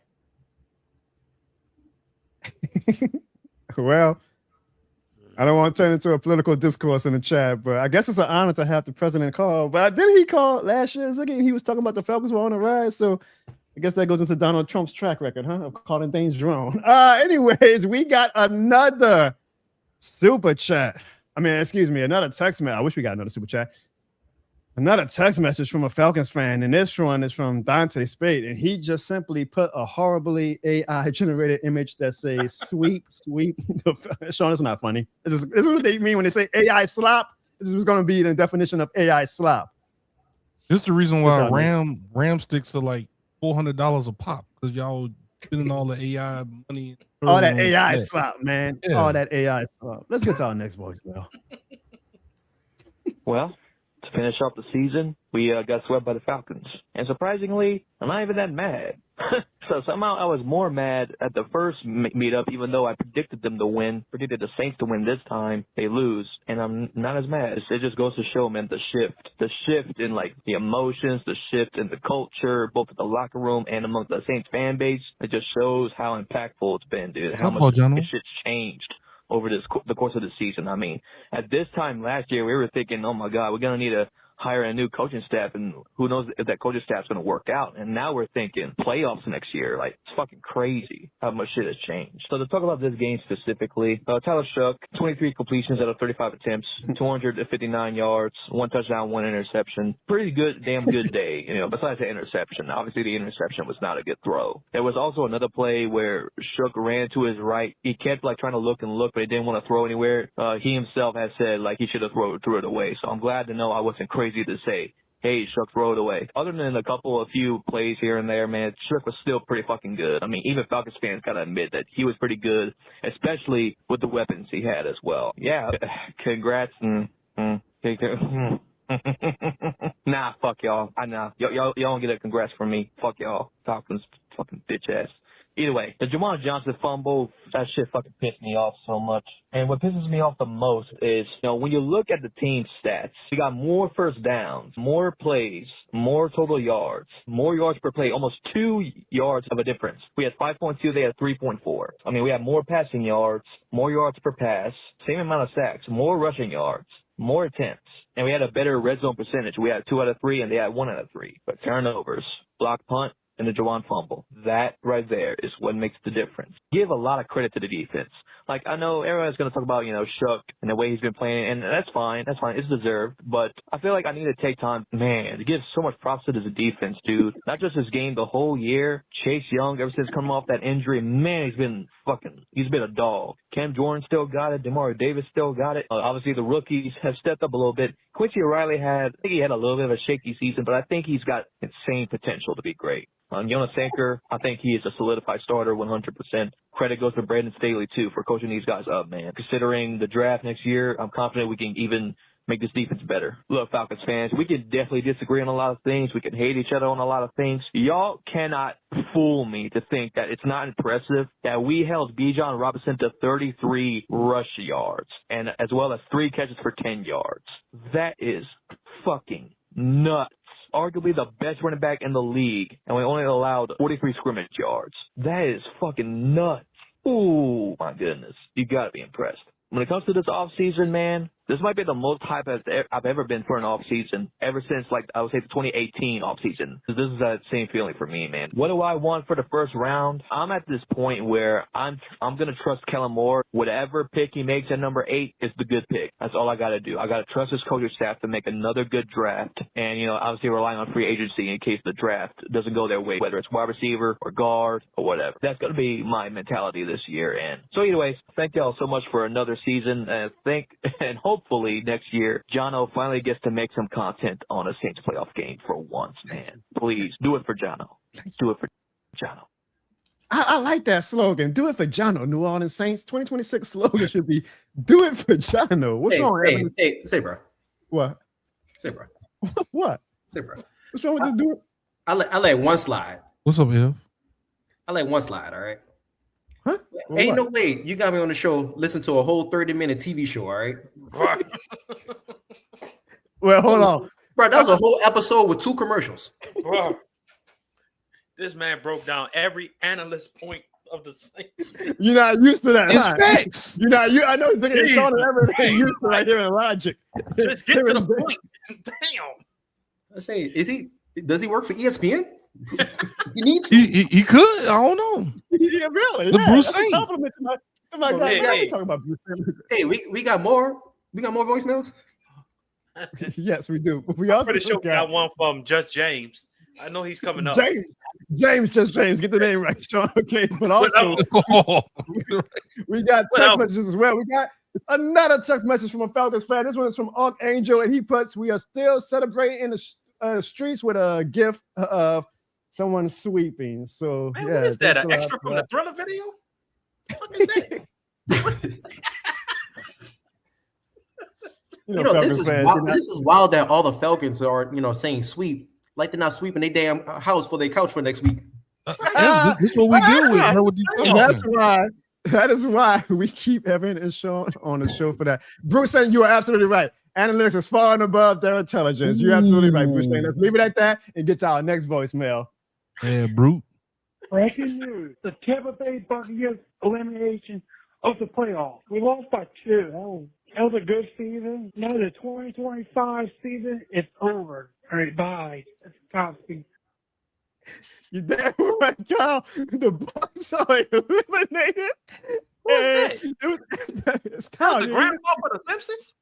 Well, I don't want to turn into a political discourse in the chat, but I guess it's an honor to have the president call. But didn't he call last year? Again, he was talking about the Falcons were on the rise, so I guess that goes into Donald Trump's track record, huh? Of calling things wrong. Anyways, we got another super chat. Another text message. I wish we got another super chat. Another text message from a Falcons fan, and this one is from Dante Spade, and he just simply put a horribly AI-generated image that says sweep. Sean, it's not funny. This is what they mean when they say AI slop. This is going to be the definition of AI slop. This is the reason why Ram sticks are like $400 a pop, because y'all spending all the AI money. All that AI slop, man. Yeah. All that AI slop. Let's get to our next voicemail. Well, to finish off the season, we got swept by the Falcons. And surprisingly, I'm not even that mad. So somehow I was more mad at the first meetup, even though I predicted them to win, predicted the Saints to win this time, they lose. And I'm not as mad. It just goes to show, man, the shift in like the emotions, the shift in the culture, both at the locker room and among the Saints fan base. It just shows how impactful it's been, dude. How much this shit's changed over the course of the season. I mean, at this time last year, we were thinking, oh my God, we're going to need to hire a new coaching staff, and who knows if that coaching staff's going to work out. And now we're thinking playoffs next year. Like, it's fucking crazy how much shit has changed. So to talk about this game specifically, Tyler Shough, 23 completions out of 35 attempts, 259 yards, 1 touchdown, 1 interception. Pretty good, damn good day, besides the interception. Obviously, the interception was not a good throw. There was also another play where Shough ran to his right. He kept, trying to look and look, but he didn't want to throw anywhere. He himself has said, he should have threw it away. So I'm glad to know I wasn't crazy to say, hey, Shough, throw it away. Other than a few plays here and there, man, Shough was still pretty fucking good. I mean, even Falcons fans gotta admit that he was pretty good, especially with the weapons he had as well. Yeah, congrats. Nah, fuck y'all. Y'all don't get a congrats from me. Fuck y'all. Falcons fucking bitch ass. Either way, the Juwan Johnson fumble, that shit fucking pissed me off so much. And what pisses me off the most is, when you look at the team stats, we got more first downs, more plays, more total yards, more yards per play, almost 2 yards of a difference. We had 5.2, they had 3.4. I mean, we had more passing yards, more yards per pass, same amount of sacks, more rushing yards, more attempts. And we had a better red zone percentage. We had 2 out of 3, and they had 1 out of 3. But turnovers, block punt, and the Juwan fumble. That right there is what makes the difference. Give a lot of credit to the defense. I know everyone's going to talk about, Shough and the way he's been playing, and that's fine. That's fine. It's deserved. But I feel like I need to take time, man, to give so much props to the defense, dude. Not just his game the whole year. Chase Young, ever since coming off that injury, man, he's been a dog. Cam Jordan still got it. DeMario Davis still got it. Obviously, the rookies have stepped up a little bit. Quincy O'Reilly I think he had a little bit of a shaky season, but I think he's got insane potential to be great. Jonas Sanker, I think he is a solidified starter 100%. Credit goes to Brandon Staley, too, for coaching these guys up, man. Considering the draft next year, I'm confident we can even make this defense better. Look, Falcons fans, we can definitely disagree on a lot of things. We can hate each other on a lot of things. Y'all cannot fool me to think that it's not impressive that we held Bijan Robinson to 33 rush yards, and as well as 3 catches for 10 yards. That is fucking nuts. Arguably the best running back in the league, and we only allowed 43 scrimmage yards. That is fucking nuts. Ooh, my goodness. You gotta be impressed. When it comes to this offseason, man, This might be the most hype I've ever been for an offseason ever since, like, I would say the 2018 offseason. This is that same feeling for me, man. What do I want for the first round? I'm at this point where I'm going to trust Kellen Moore. Whatever pick he makes at number 8 is the good pick. That's all I got to do. I got to trust his coaching staff to make another good draft. And, you know, obviously relying on free agency in case the draft doesn't go their way, whether it's wide receiver or guard or whatever. That's going to be my mentality this year. And so anyways, thank y'all so much for another season. And hopefully next year, Jono finally gets to make some content on a Saints playoff game for once, man. Please do it for Jono. Do it for Jono. I like that slogan. Do it for Jono. New Orleans Saints 2026 slogan should be "Do it for Jono." What's wrong? Hey, say, bro. What? Say, bro. What? Say, bro. What's wrong with this dude? I let one slide. What's up, Ev? I let one slide. All right. Huh? Ain't no way you got me on the show. Listen to a whole 30-minute TV show. All right. Well, hold on, bro. That was a whole episode with 2 commercials. Bro, this man broke down every analyst point of the Saints. You're not used to that. It's facts. You're not. I know you're thinking it's Sean and everything. Used to right here in Logic. Just get to the point. Damn. I say, does he work for ESPN? He needs. He could. I don't know. Yeah, really. The Yeah, Bruce that's a Saint. compliment to my guy. Hey. We talking about Bruce Saint. Hey, we got more. We got more voicemails. Yes, we do. We I'm also pretty sure we got one from Just James. I know he's coming up. James, get the name right, Sean. Okay, but also we got text messages as well. We got another text message from a Falcons fan. This one is from Archangel, and he puts, "We are still celebrating in the streets with a gift of someone sweeping." So Man, yeah, what is that? thanks An a lot extra for from the that. Thriller video? What the fuck is that? You know, this is wild that all the Falcons are, saying sweep like they're not sweeping their damn house for their couch for next week. This is what we deal with. That is why we keep Evan and Sean on the show for that. Bruce saying you are absolutely right. Analytics is far and above their intelligence. You're absolutely right, Bruce. Let's leave it at that and get to our next voicemail. Yeah, brute. Breaking news: the Tampa Bay Buccaneers elimination of the playoffs. We lost by 2. That was a good season. Now the 2025 season is over. All right, bye. That's Cosby. You damn right, Kyle. The Bucs are eliminated. It's Kyle. The grandpa for the Simpsons?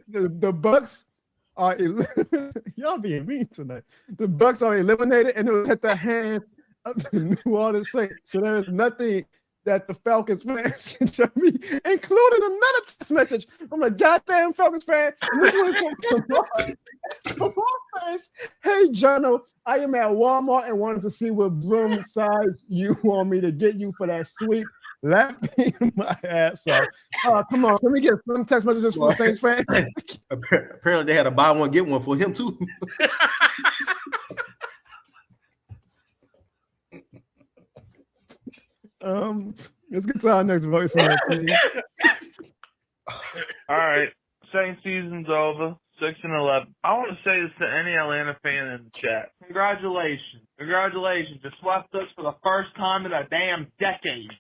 The Bucs are y'all being mean tonight. The Bucs are eliminated, and it was at the hand of the New Orleans Saints. So there is nothing that the Falcons fans can tell me, including another text message from a goddamn Falcons fan. And this one from face. Hey, Jono, I am at Walmart and wanted to see what broom size you want me to get you for that sweep. Laughing my ass off. Come on, can we get some text messages from the Saints fans? Apparently, they had a buy one get one for him too. Let's get to our next voicemail, please. All right, second season's over. 6-11. I want to say this to any Atlanta fan in the chat. Congratulations. You swept us for the first time in a damn decade.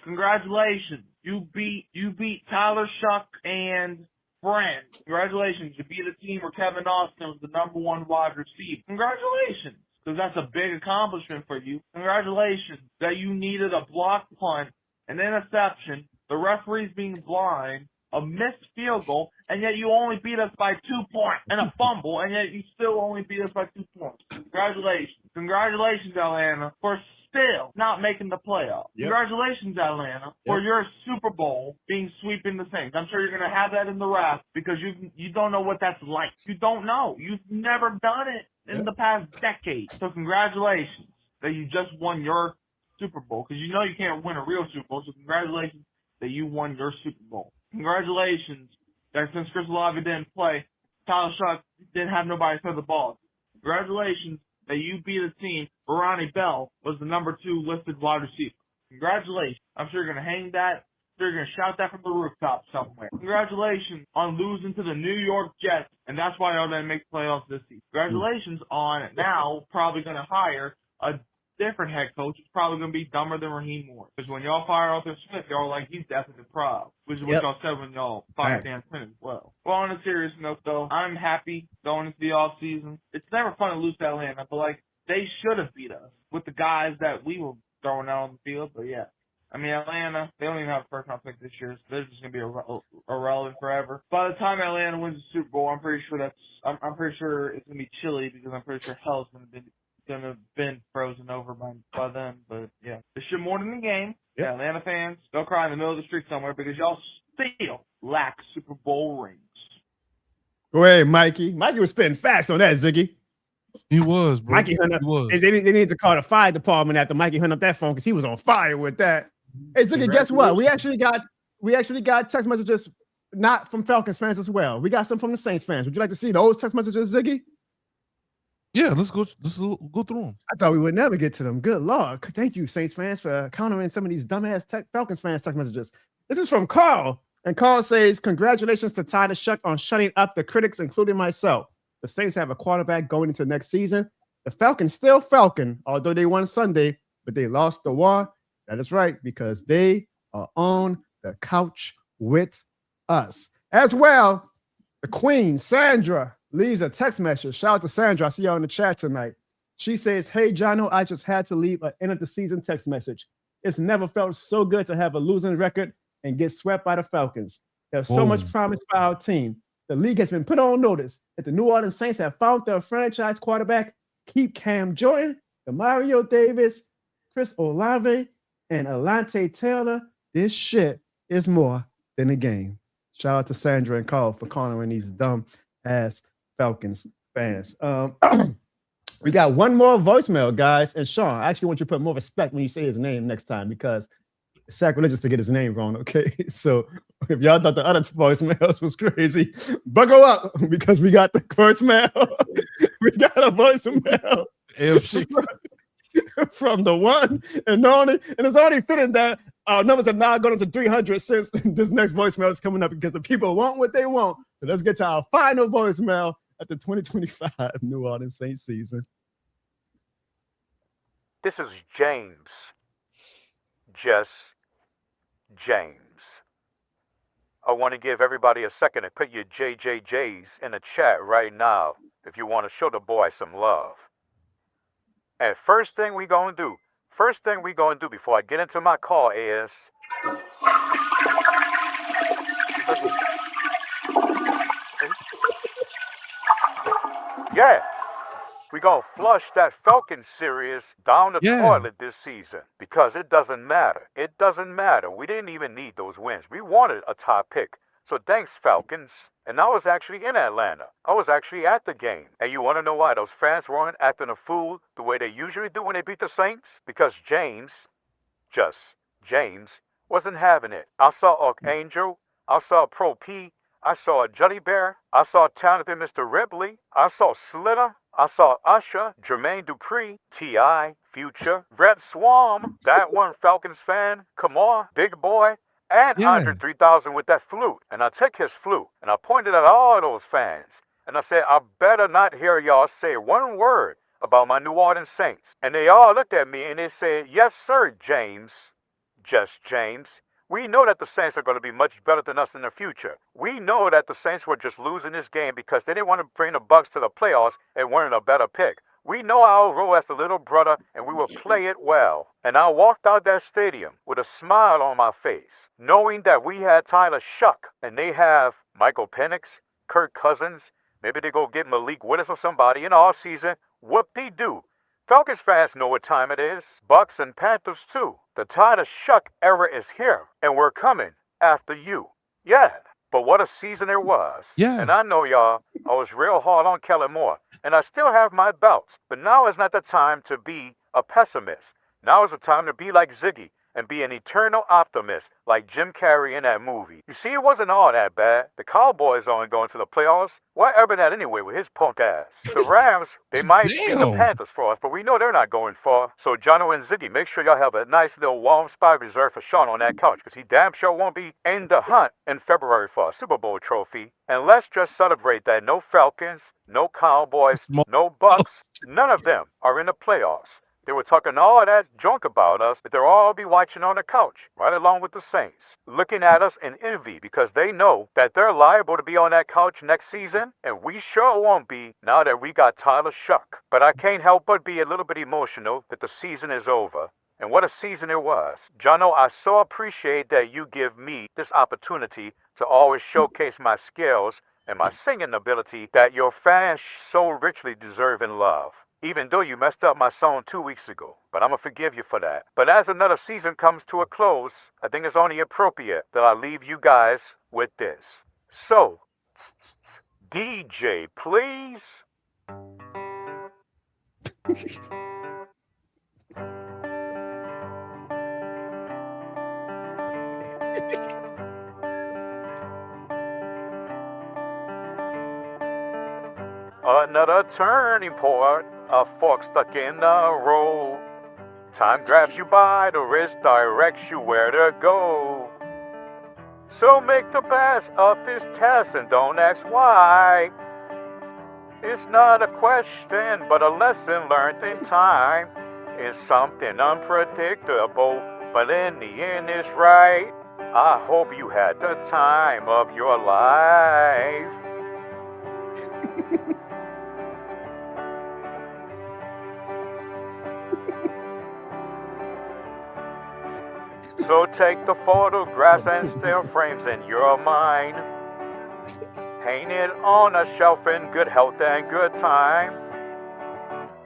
Congratulations. You beat Tyler, Shough, and Brent. Congratulations. You beat a team where Kevin Austin was the #1 wide receiver. Congratulations. Because that's a big accomplishment for you. Congratulations that you needed a block punt, an interception, the referees being blind, a missed field goal, and yet you only beat us by 2 points, and a fumble, and yet you still only beat us by 2 points. Congratulations. Congratulations, Atlanta, for still not making the playoffs. Yep. Congratulations, Atlanta, for your Super Bowl being sweeping the Saints. I'm sure you're going to have that in the wrap because you don't know what that's like. You don't know. You've never done it in the past decade. So congratulations that you just won your Super Bowl because you know you can't win a real Super Bowl. So congratulations that you won your Super Bowl. Congratulations that since Chris Olave didn't play, Tyler Shough didn't have nobody throw the ball. Congratulations that you beat a team where Ronnie Bell was the #2 listed wide receiver. Congratulations. I'm sure you're going to hang that. You're going to shout that from the rooftop somewhere. Congratulations on losing to the New York Jets, and that's why y'all didn't make playoffs this season. Congratulations on now probably going to hire a different head coach, it's probably going to be dumber than Raheem Moore. Because when y'all fire Arthur Smith, y'all like, he's definitely the problem, which is what y'all said when y'all fired Dan Quinn as well. Well, on a serious note, though, I'm happy going into the offseason. It's never fun to lose to Atlanta, but, like, they should have beat us with the guys that we were throwing out on the field. But, yeah. I mean, Atlanta, they don't even have a first-round pick this year, so they're just going to be irrelevant forever. By the time Atlanta wins the Super Bowl, I'm pretty sure I'm pretty sure it's going to be chilly because I'm pretty sure hell's going to have been frozen over by then. But, yeah. This shit more than the game. Yep. Yeah, Atlanta fans, they'll cry in the middle of the street somewhere because y'all still lack Super Bowl rings. Go ahead, Mikey. Mikey was spitting facts on that, Ziggy. He was, bro. Mikey hung up. They need to call the fire department after Mikey hung up that phone because he was on fire with that. Hey, Ziggy, guess what? We actually got text messages not from Falcons fans as well. We got some from the Saints fans. Would you like to see those text messages, Ziggy? Yeah, let's go through them. I thought we would never get to them. Good Lord. Thank you, Saints fans, for countering some of these dumbass Falcons fans text messages. This is from Carl. And Carl says, congratulations to Tyler Shough on shutting up the critics, including myself. The Saints have a quarterback going into next season. The Falcons still Falcon, although they won Sunday, but they lost the war. That is right, because they are on the couch with us. As well, the Queen, Sandra, leaves a text message. Shout out to Sandra. I see y'all in the chat tonight. She says, hey, Jono, I just had to leave an end of the season text message. It's never felt so good to have a losing record and get swept by the Falcons. There's so much promise for our team. The league has been put on notice that the New Orleans Saints have found their franchise quarterback. Keep Cam Jordan, Demario Davis, Chris Olave, and Alante Taylor. This shit is more than a game. Shout out to Sandra and Carl for calling these dumb ass Falcons fans. We got one more voicemail, guys. And Sean, I actually want you to put more respect when you say his name next time because it's sacrilegious to get his name wrong, okay? So if y'all thought the other voicemails was crazy, buckle up because we got the voicemail. We got a voicemail from the one and only, and it's only fitting that our numbers have now gone up to 300 since this next voicemail is coming up because the people want what they want. So let's get to our final voicemail at the 2025 New Orleans Saints season. This is James. Just James. I want to give everybody a second to put your JJJs in the chat right now if you want to show the boy some love. And first thing we gonna do before I get into my call is yeah, we gonna flush that Falcons series down the toilet this season because it doesn't matter. It doesn't matter. We didn't even need those wins. We wanted a top pick. So thanks, Falcons. And I was actually in Atlanta. I was actually at the game. And you want to know why those fans weren't acting a fool the way they usually do when they beat the Saints? Because James, wasn't having it. I saw Archangel. I saw Pro P. I saw Juddy Bear. I saw talented Mr. Ripley. I saw Slitter. I saw Usher, Jermaine Dupri, T.I., Future, Red Swarm, that one Falcons fan, come on, Big Boy, and Andre 3000 with that flute. And I took his flute, and I pointed at all those fans. And I said, I better not hear y'all say one word about my New Orleans Saints. And they all looked at me, and they said, yes, sir, James. Just James. We know that the Saints are going to be much better than us in the future. We know that the Saints were just losing this game because they didn't want to bring the Bucs to the playoffs and weren't a better pick. We know our role as the little brother, and we will play it well. And I walked out that stadium with a smile on my face, knowing that we had Tyler Shough, and they have Michael Penix, Kirk Cousins. Maybe they go get Malik Willis or somebody in the offseason. Whoop-de-doo. Falcons fans know what time it is. Bucs and Panthers too. The Tyler Shough era is here, and we're coming after you. Yeah, but what a season it was. Yeah. And I know, y'all, I was real hard on Kellen Moore, and I still have my doubts. But now is not the time to be a pessimist. Now is the time to be like Ziggy and be an eternal optimist like Jim Carrey in that movie. You see, it wasn't all that bad. The Cowboys aren't going to the playoffs. Why urban that anyway with his punk ass? The Rams, they might beat the Panthers for us, but we know they're not going far. So Jono and Ziggy, make sure y'all have a nice little warm spot reserved for Sean on that couch, because he damn sure won't be in the hunt in February for a Super Bowl trophy. And let's just celebrate that no Falcons, no Cowboys, no Bucs, none of them are in the playoffs. They were talking all that junk about us, but they'll all be watching on the couch, right along with the Saints, looking at us in envy because they know that they're liable to be on that couch next season, and we sure won't be now that we got Tyler Shough. But I can't help but be a little bit emotional that the season is over. And what a season it was. Jono, I so appreciate that you give me this opportunity to always showcase my skills and my singing ability that your fans so richly deserve and love. Even though you messed up my song 2 weeks ago. But I'm going to forgive you for that. But as another season comes to a close, I think it's only appropriate that I leave you guys with this. So, DJ, please. Another turning point, a fork stuck in the road. Time grabs you by the wrist, directs you where to go. So make the best of this test and don't ask why. It's not a question, but a lesson learned in time. It's something unpredictable, but in the end it's right. I hope you had the time of your life. So take the photographs and still frames in your mind. Hang it on a shelf in good health and good time.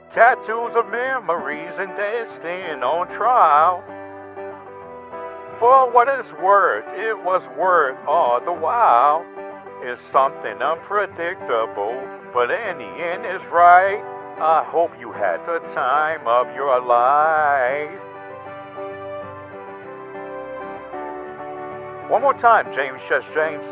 Tattoos of memories and destined on trial. For what it's worth, it was worth all the while. It's something unpredictable, but in the end it's right. I hope you had the time of your life. One more time, James, just James.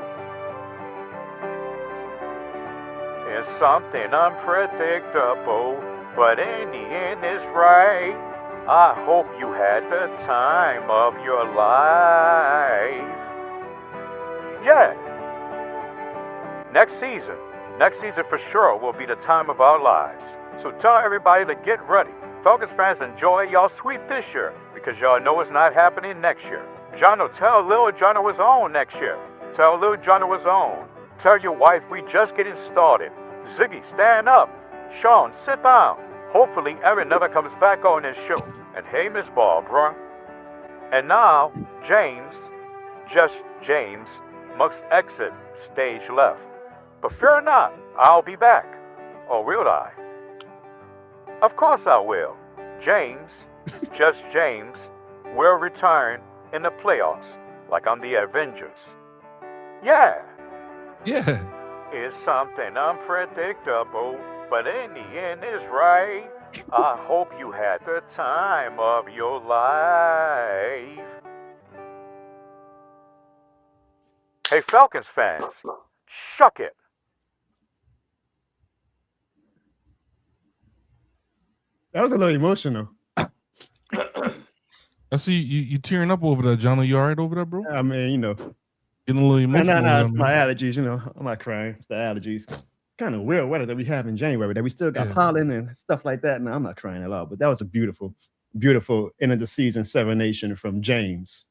It's something unpredictable, but in the end it's right. I hope you had the time of your life. Yeah. Next season for sure will be the time of our lives. So tell everybody to get ready. Falcons fans, enjoy y'all sweep this year because y'all know it's not happening next year. Jono, tell Lil Jono is on next year. Tell Lil Jono is on. Tell your wife we just getting started. Ziggy, stand up. Sean, sit down. Hopefully Erin never comes back on this show. And hey, Miss Barbara. And now, James, just James, must exit stage left. But fear not, I'll be back. Or will I? Of course I will. James, just James, will return in the playoffs, like on the Avengers. Yeah. It's something unpredictable, but in the end it's right. I hope you had the time of your life. Hey, Falcons fans, shuck it. That was a little emotional. I see you tearing up over there, Jono. You all right over there, bro? I mean, you know, getting a little emotional. No, it's my allergies. You know, I'm not crying. It's the allergies. Kind of weird weather that we have in January. That we still got pollen and stuff like that. No, I'm not crying at all. But that was a beautiful, beautiful end of the season serenation from James,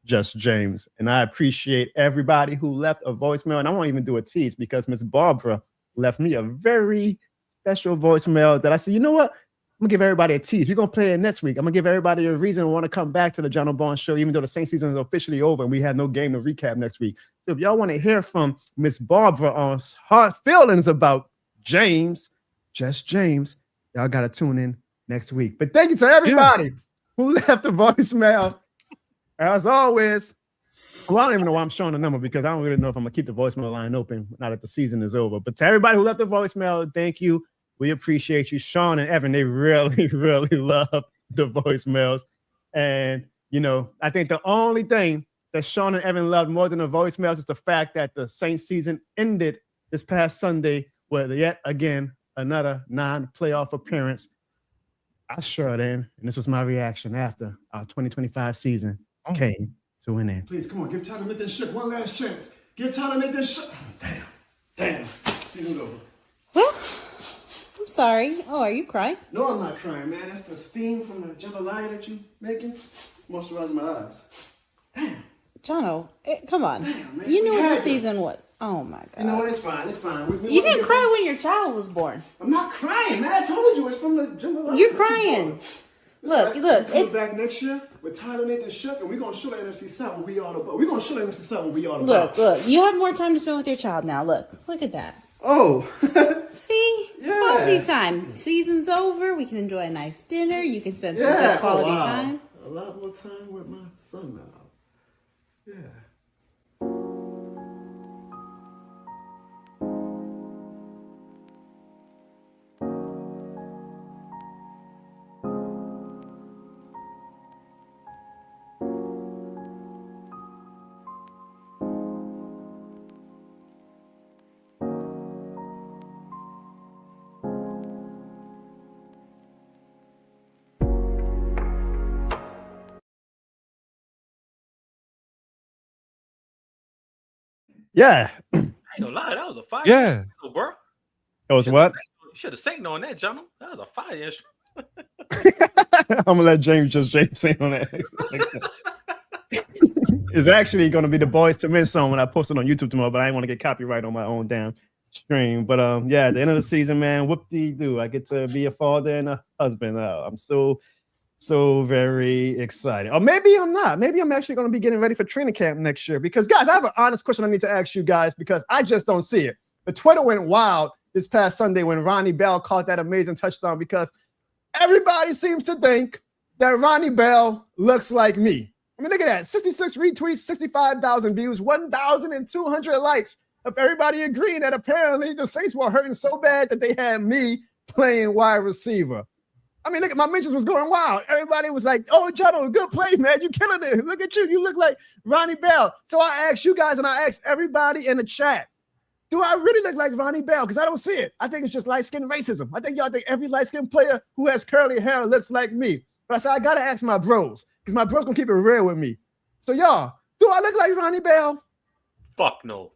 just James. And I appreciate everybody who left a voicemail. And I won't even do a tease because Miss Barbara left me a very special voicemail that I said, you know what? I'm gonna give everybody a tease. We're gonna play it next week. I'm gonna give everybody a reason to want to come back to the Jono Barnes show, even though the Saints season is officially over and we have no game to recap next week. So if y'all want to hear from Miss Barbara on hard feelings about James, just James, y'all gotta tune in next week. But thank you to everybody who left a voicemail. As always, well, I don't even know why I'm showing the number because I don't really know if I'm gonna keep the voicemail line open now that the season is over. But to everybody who left a voicemail, thank you. We appreciate you. Sean and Evan, they really, really love the voicemails. And, you know, I think the only thing that Sean and Evan loved more than the voicemails is the fact that the Saints season ended this past Sunday with yet again another non-playoff appearance. I sure then, and this was my reaction after our 2025 season came to an end. Please, come on, give Tyler to make this shit one last chance. Give Tyler to make this shit. Damn. Season's over. I'm sorry. Oh, are you crying? No, I'm not crying, man. That's the steam from the jambalaya that you making. It's moisturizing my eyes. Jono, come on. Damn, man. You knew We what had this to. season was. Oh my god. You know what? It's fine. It's fine. You didn't cry when your child was born. I'm not crying, man. I told you it's from the jambalaya. You're crying. Look. It's back next year with Tyler, Nathan, Shough, and we're gonna show the NFC South what we all about. We're gonna show the NFC South what we all about. Look. You have more time to spend with your child now. Look at that. Oh. See? Yeah. Quality time. Season's over. We can enjoy a nice dinner. You can spend some good quality time. A lot more time with my son now. Yeah. Yeah. I ain't gonna lie, that was a fire. Yeah. instrumental, bro. It was what? You should have sang on that, Jono. That was a fire instrument. I'm gonna let James sing on that. It's actually gonna be the Boys to Men song when I post it on YouTube tomorrow, but I didn't want to get copyright on my own damn stream. But yeah, at the end of the season, man, whoop-dee-doo. I get to be a father and a husband. I'm so very excited. Or maybe I'm not. Maybe I'm actually going to be getting ready for training camp next year. Because, guys, I have an honest question I need to ask you guys because I just don't see it. The Twitter went wild this past Sunday when Ronnie Bell caught that amazing touchdown because everybody seems to think that Ronnie Bell looks like me. I mean, look at that. 66 retweets, 65,000 views, 1,200 likes of everybody agreeing that apparently the Saints were hurting so bad that they had me playing wide receiver. I mean, look at my mentions was going wild. Everybody was like, oh, Jono, good play, man. You killing it. Look at you. You look like Ronnie Bell. So I asked you guys and I asked everybody in the chat, do I really look like Ronnie Bell? Because I don't see it. I think it's just light-skinned racism. I think y'all think every light-skinned player who has curly hair looks like me. But I said, I got to ask my bros because my bros going to keep it real with me. So y'all, do I look like Ronnie Bell? Fuck no.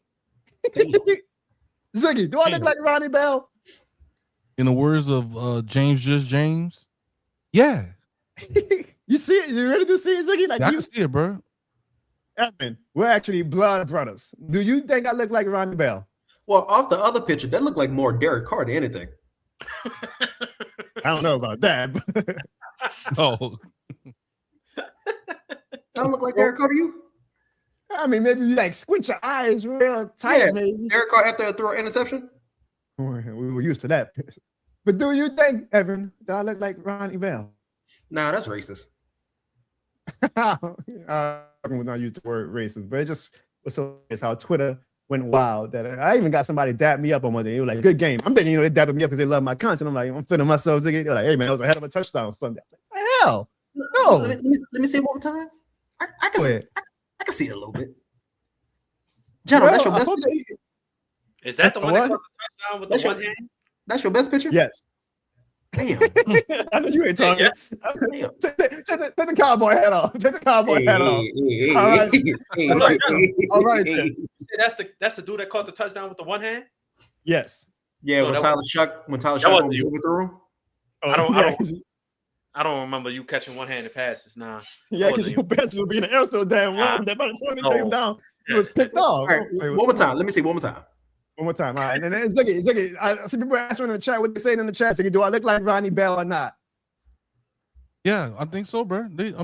Ziggy, do I look like Ronnie Bell? In the words of James, yeah. You see it? You really do see it, Ziggy? Like I can see it, bro. Evan, we're actually blood brothers. Do you think I look like Ronnie Bell? Well, off the other picture, that looked like more Derek Carr than anything. I don't know about that. Oh. That look like Derek Carr to you? I mean, maybe you like squint your eyes real tight, Yeah, maybe. Derek Carr after a throw interception? We were used to that. But do you think, Evan, that I look like Ronnie Bell? Nah, that's racist. I would not use the word racist, but it just was so it's how Twitter went wild that I even got somebody dap me up on Monday. They were like, good game. I'm thinking, they dapping me up because they love my content. I'm like, I'm feeling myself. They're like, hey, man, that was a hell of a touchdown Sunday. Like, hell, no. Let me say it one more time. I can see it a little bit. Jono, that's your best picture? Is that the one that caught the touchdown with the one hand? That's your best picture? Yes. Damn. I know you ain't talking. Yeah. Take the cowboy hat off. Take the cowboy hat off. All right. Then. That's the dude that caught the touchdown with the one hand? Yes. Yeah, when Tyler Shuck was moving through. I don't remember you catching one-handed passes. Nah. Yeah, because your best would be in the air so damn long that by the time he came down, he was picked off. All right, one more time. Let me see one more time. One more time. All right. And then Ziggy, I see people asking in the chat what they saying in the chat. Ziggy, do I look like Ronnie Bell or not? Yeah, I think so, bro. Yeah, I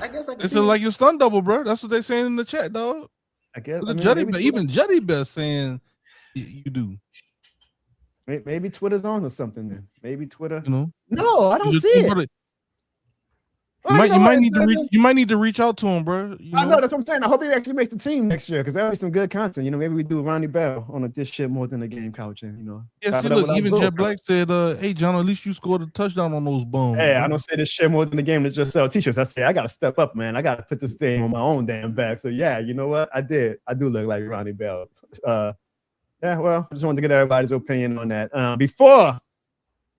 guess I can It's see like your stunt double, bro. That's what they're saying in the chat, dog. I guess. Even Juddy Best saying you do. Maybe Twitter's on or something then. Maybe Twitter. No, I don't see it. You might need to reach out to him, bro. I know that's what I'm saying. I hope he actually makes the team next year because that'll be some good content. Maybe we do Ronnie Bell on this shit more than a game couch, and Yeah, see, look, even Jet Black said, "Hey, John, at least you scored a touchdown on those bums." Hey, bro. I don't say this shit more than the game to just sell t-shirts. I say I gotta step up, man. I gotta put this thing on my own damn back. So yeah, you know what? I did. I do look like Ronnie Bell. Yeah, well, I just wanted to get everybody's opinion on that. Before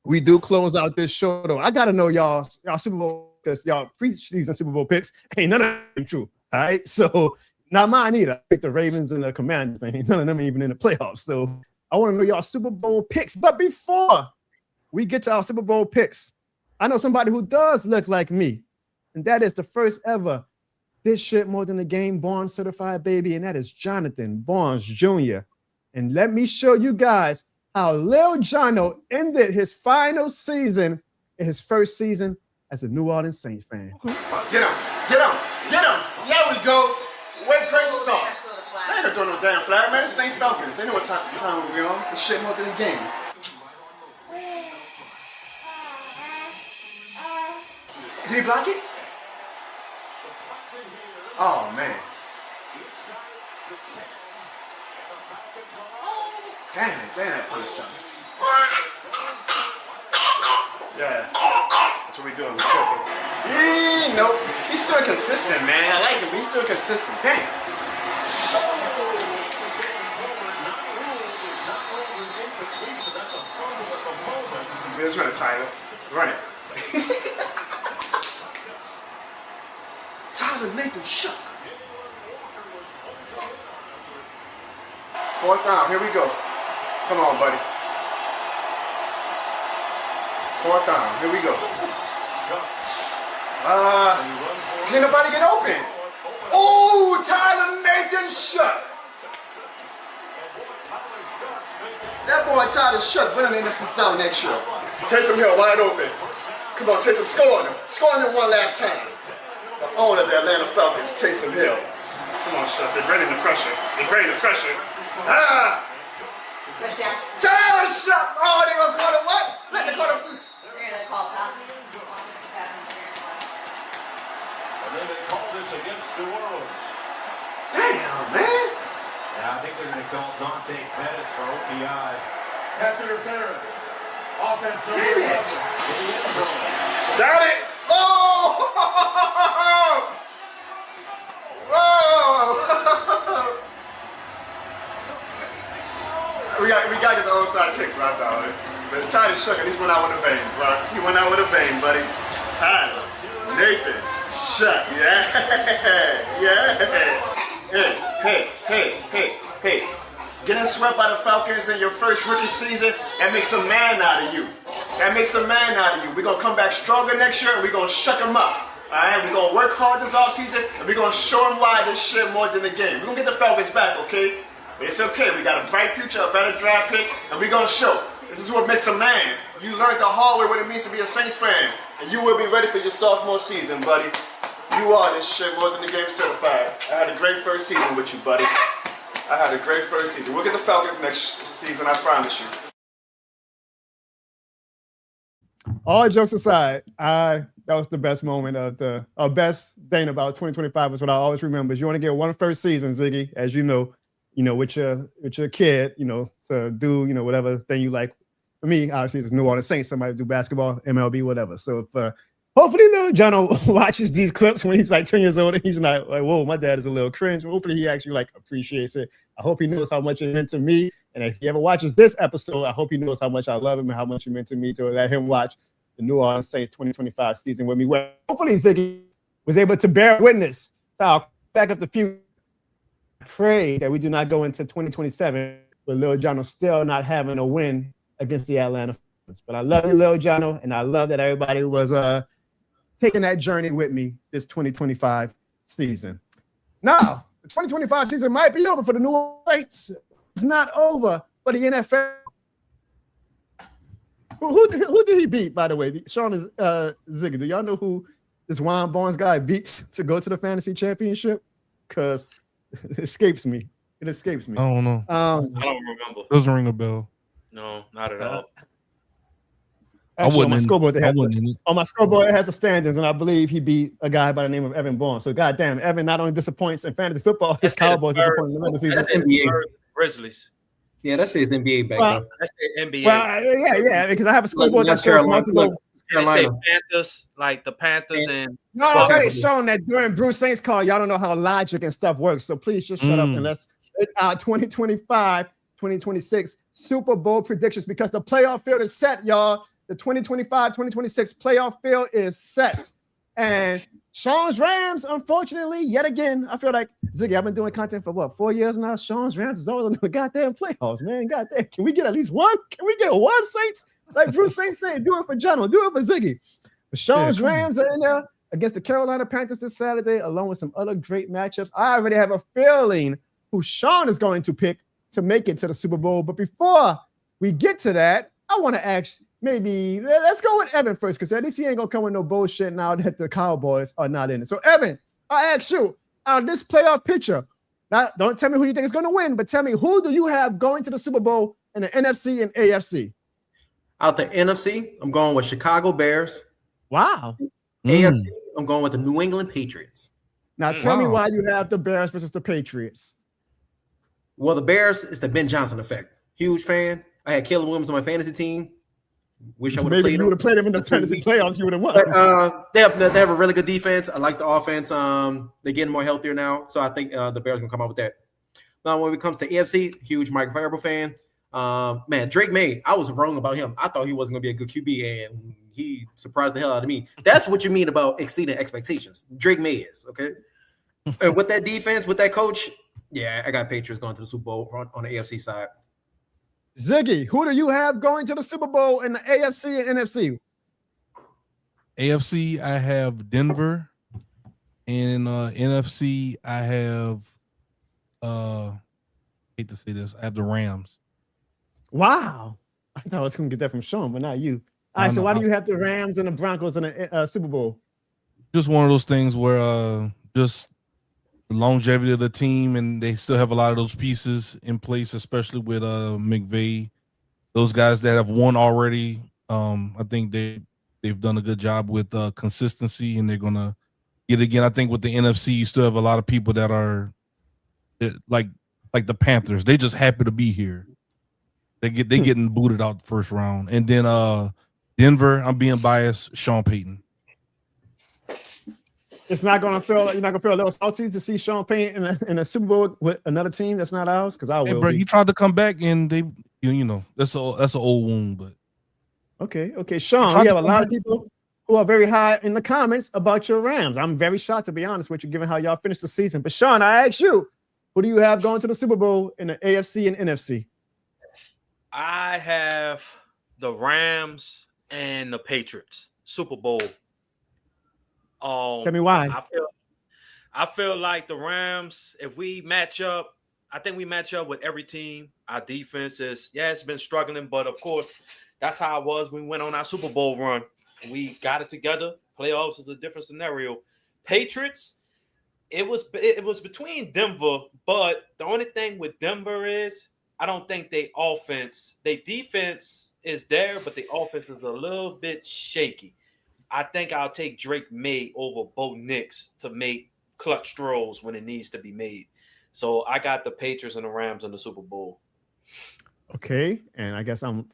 we do close out this show, though, I gotta know y'all Super Bowl, because y'all preseason Super Bowl picks ain't none of them true. All right, so not mine either. I picked the Ravens and the Commanders, and none of them even in the playoffs. So I want to know y'all Super Bowl picks. But before we get to our Super Bowl picks, I know somebody who does look like me, and that is the first ever This Shit More Than a Game Barnes certified baby, and that is Jonathan Barnes Jr. And let me show you guys how Lil Jono ended his final season in his first season as a New Orleans Saints fan. Get him. There we go. Way great start. They ain't gonna throw no damn flag, man. It's Saints Falcons. They know what time we on. This shit more than a game. Did he block it? Oh, man. Damn, that put sucks. Yeah. That's what we doing. We're tripping. Nope. He's still consistent, man. I like him, but he's still consistent. Damn. Let's run it, Tyler. Run it. Tyler Nathan Shough. Fourth down. Here we go. Come on, buddy. Fourth down. Here we go. Can't nobody get open. Oh, Tyler Nathan Shough. That boy Tyler Shough better than NFC South next year. Taysom Hill wide open. Come on, Taysom, score him. Score him one last time. The owner of the Atlanta Falcons, Taysom Hill. Come on, Shough. They're bringing the pressure. Tyler Shough. Oh, they gonna call it what? Let the call it. They're gonna call pass. And then they call this against New Orleans. Damn, man. Yeah, I think they're going to call Dante Pettis for OPI. Pass interference. Offense Damn it. Got it. Oh! Whoa! we got to get the onside kick, bro. But Tyler Shough, at least went out with a bang, bro. He went out with a bang, buddy. Tyler, Nathan Shough, Hey. Getting swept by the Falcons in your first rookie season, that makes a man out of you. We're going to come back stronger next year, and we're going to shuck them up. All right? We're going to work hard this offseason, and we're going to show them why this shit more than a game. We're going to get the Falcons back, okay? But it's okay. We got a bright future, a better draft pick, and we're going to show. This is what makes a man. You learned the hard way what it means to be a Saints fan, and you will be ready for your sophomore season, buddy. You are this shit more than the game certified. I had a great first season with you, buddy. We'll get the Falcons next season, I promise you. All jokes aside, that was the best moment of the best thing about 2025 was what I always remember. Is you want to get one first season, Ziggy, as you know, with your kid, to do, whatever thing you like. For me, obviously, it's New Orleans Saints. Somebody do basketball, MLB, whatever. So if hopefully Lil Jono watches these clips when he's like 10 years old and he's not like, whoa, my dad is a little cringe. Hopefully he actually appreciates it. I hope he knows how much it meant to me. And if he ever watches this episode, I hope he knows how much I love him and how much it meant to me to let him watch the New Orleans Saints 2025 season with me. Well, hopefully Ziggy was able to bear witness to our back of the future. I pray that we do not go into 2027 with Lil Jono still not having a win against the Atlanta Falcons. But I love you, Lil Jono, and I love that everybody was taking that journey with me this 2025 season. Now, the 2025 season might be over for the New Orleans Saints. It's not over for the NFL. Who did he beat, by the way? Sean is Ziggy. Do y'all know who this Juan Barnes guy beat to go to the fantasy championship? Because it escapes me. I don't know. I don't remember. Doesn't ring a bell. No, not at all. Actually, on my scoreboard, it has the standings, and I believe he beat a guy by the name of Evan Barnes. So, goddamn, Evan not only disappoints in fantasy football, his Cowboys disappoint in the season. That's NBA. Grizzlies. Yeah, that's his NBA back then. That's the NBA. Well, yeah, because I have a scoreboard that shows multiple. They say Panthers, like the Panthers and. No, it's already shown that during Bruce Saints call, y'all don't know how logic and stuff works. So please just shut up and let's 2025, 2026 Super Bowl predictions because the playoff field is set, y'all. The 2025-2026 playoff field is set. And Sean's Rams, unfortunately, yet again, I feel like Ziggy, I've been doing content for what, 4 years now? Sean's Rams is always in the goddamn playoffs, man. Goddamn. Can we get at least one? Can we get one, Saints? Like Bruce Saints said, do it for Jono, do it for Ziggy. But Sean's Rams are in there against the Carolina Panthers this Saturday, along with some other great matchups. I already have a feeling who Sean is going to pick to make it to the Super Bowl. But before we get to that, I want to ask, maybe let's go with Evan first, because at least he ain't gonna come with no bullshit now that the Cowboys are not in it. So Evan, I ask you, out of this playoff picture, now don't tell me who you think is gonna win, but tell me, who do you have going to the Super Bowl in the NFC and AFC? Out the NFC, I'm going with Chicago Bears. Wow. AFC, I'm going with the New England Patriots. Now tell me why you have the Bears versus the Patriots. Well, the Bears is the Ben Johnson effect. Huge fan. I had Caleb Williams on my fantasy team. Wish I would have played him. You would have played him in the fantasy playoffs. You would have won. But they have a really good defense. I like the offense. They're getting more healthier now, so I think the Bears can come out with that. Now, when it comes to AFC, huge Mike Vrabel fan. Man, Drake May, I was wrong about him. I thought he wasn't going to be a good QB, and he surprised the hell out of me. That's what you mean about exceeding expectations. Drake May is, okay? And with that defense, with that coach, yeah, I got Patriots going to the Super Bowl on the AFC side. Ziggy, who do you have going to the Super Bowl in the AFC and NFC? AFC, I have Denver. And NFC, I have hate to say this, I have the Rams. Wow. I thought I was going to get that from Sean, but not you. All right, so why do you have the Rams and the Broncos in the Super Bowl? Just one of those things where just the longevity of the team, and they still have a lot of those pieces in place, especially with McVay. Those guys that have won already, I think they've done a good job with consistency, and they're going to get it again. I think with the NFC, you still have a lot of people that are like the Panthers. They just happy to be here. They getting booted out the first round. And then Denver, I'm being biased, Sean Payton. It's not gonna feel you're not gonna feel a little salty to see Sean Payton in a Super Bowl with another team that's not ours, because I will. Hey, bro, he tried to come back, and they, that's an old wound. But okay, Sean, we have a lot of people who are very high in the comments about your Rams. I'm very shocked, to be honest with you, given how y'all finished the season. But Sean, I ask you, who do you have going to the Super Bowl in the AFC and NFC? I have the Rams and the Patriots Super Bowl. Tell me why. I feel like the Rams, if we match up, I think we match up with every team. Our defense it's been struggling, but of course, that's how it was when we went on our Super Bowl run. We got it together. Playoffs is a different scenario. Patriots, it was between Denver, but the only thing with Denver is I don't think their defense is there, but the offense is a little bit shaky. I think I'll take Drake May over Bo Nix to make clutch throws when it needs to be made. So I got the Patriots and the Rams in the Super Bowl. Okay, and I guess I'm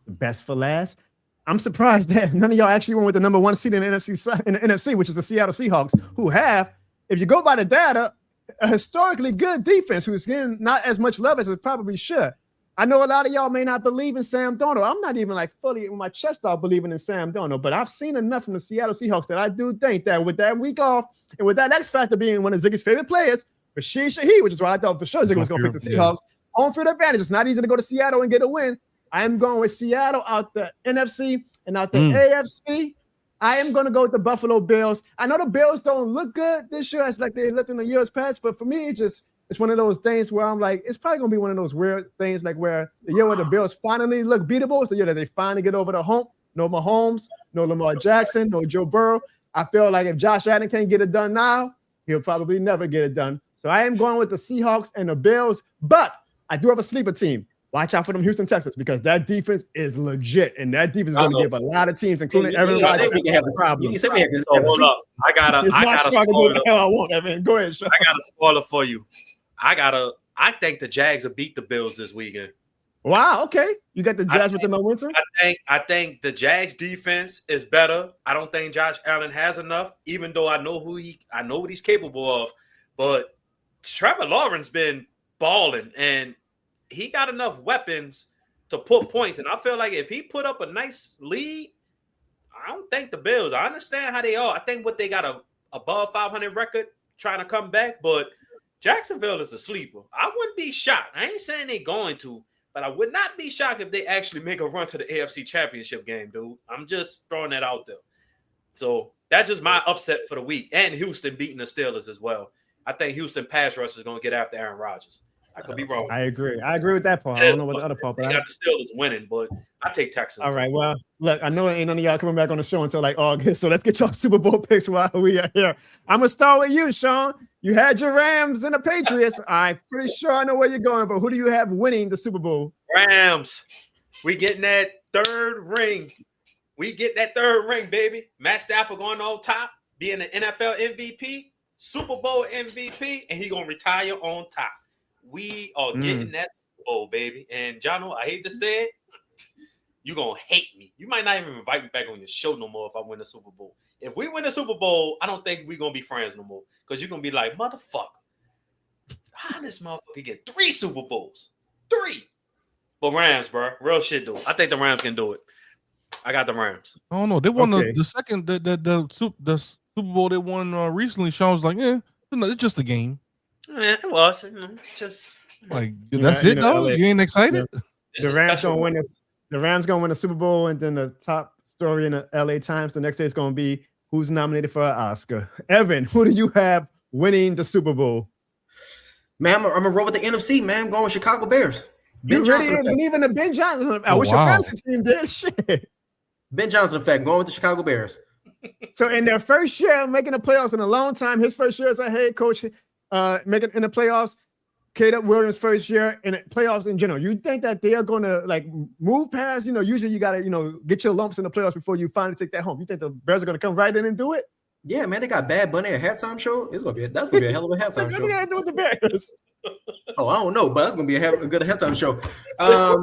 best for last. I'm surprised that none of y'all actually went with the number one seed in the NFC, which is the Seattle Seahawks, who have, if you go by the data, a historically good defense who's getting not as much love as it probably should. I know a lot of y'all may not believe in Sam Darnold. I'm not even like fully with my chest out believing in Sam Darnold, but I've seen enough from the Seattle Seahawks that I do think that with that week off and with that X Factor being one of Ziggy's favorite players, Rashid Shaheed, which is why I thought for sure Ziggy was going to pick the Seahawks, home field advantage. It's not easy to go to Seattle and get a win. I am going with Seattle out the NFC and out the AFC. I am going to go with the Buffalo Bills. I know the Bills don't look good this year as like they looked in the years past, but for me, it's one of those things where I'm like, it's probably going to be one of those weird things like where the year where the Bills finally look beatable is the year that they finally get over the hump. No Mahomes, no Lamar Jackson, no Joe Burrow. I feel like if Josh Allen can't get it done now, he'll probably never get it done. So I am going with the Seahawks and the Bills, but I do have a sleeper team. Watch out for them Houston Texans because that defense is legit, and that defense is going to give a lot of teams, including everybody, a problem. So hold up. I got a spoiler. Go ahead, Sean. I got a spoiler for you. I think the Jags will beat the Bills this weekend. Wow, okay. You got the Jags with the momentum? I think the Jags defense is better. I don't think Josh Allen has enough, even though I know what he's capable of. But Trevor Lawrence been balling, and he got enough weapons to put points. And I feel like if he put up a nice lead, I don't think the Bills. I understand how they are. I think what they got a above 500 record trying to come back, but Jacksonville is a sleeper. I wouldn't be shocked. I ain't saying they're going to, but I would not be shocked if they actually make a run to the AFC Championship game, dude. I'm just throwing that out there. So that's just my upset for the week. And Houston beating the Steelers as well. I think Houston pass rush is going to get after Aaron Rodgers. I could be wrong. I agree. I agree with that part. I don't know what the other part. They got the Steelers winning, but I take Texans. All right. Well, look, I know ain't none of y'all coming back on the show until like August, so let's get y'all Super Bowl picks while we are here. I'm gonna start with you, Sean. You had your Rams and the Patriots. I'm pretty sure I know where you're going, but who do you have winning the Super Bowl? Rams. We getting that third ring. We get that third ring, baby. Matt Stafford going on top, being an NFL MVP, Super Bowl MVP, and he gonna retire on top. We are getting that Super Bowl, baby. And Jono, I hate to say it, you're going to hate me. You might not even invite me back on your show no more if I win the Super Bowl. If we win the Super Bowl, I don't think we're going to be friends no more because you're going to be like, motherfucker, how this motherfucker get 3 Super Bowls? 3. But Rams, bro, real shit, dude. I think the Rams can do it. I got the Rams. I don't know. They won the second, the Super Bowl they won recently. Sean was like, it's just a game. Yeah, it was just like that's it though. You ain't excited? The Rams gonna win this. The Rams gonna win the Super Bowl, and then the top story in the LA Times the next day is gonna be who's nominated for an Oscar. Evan, who do you have winning the Super Bowl? Man, I'm gonna roll with the NFC. Man, I'm going with Chicago Bears. Ben Johnson. And even the Ben Johnson. I wish your fantasy team did shit. Ben Johnson effect. Going with the Chicago Bears. So in their first year making the playoffs in a long time, his first year as a head coach. Making in the playoffs, Caleb Williams' first year in the playoffs in general. You think that they are going to like move past? Usually you got to get your lumps in the playoffs before you finally take that home. You think the Bears are going to come right in and do it? Yeah, man, they got Bad Bunny at halftime show. That's gonna be a hell of a halftime show. What are they going to do with the Bears? Oh, I don't know, but that's gonna be a good halftime show. I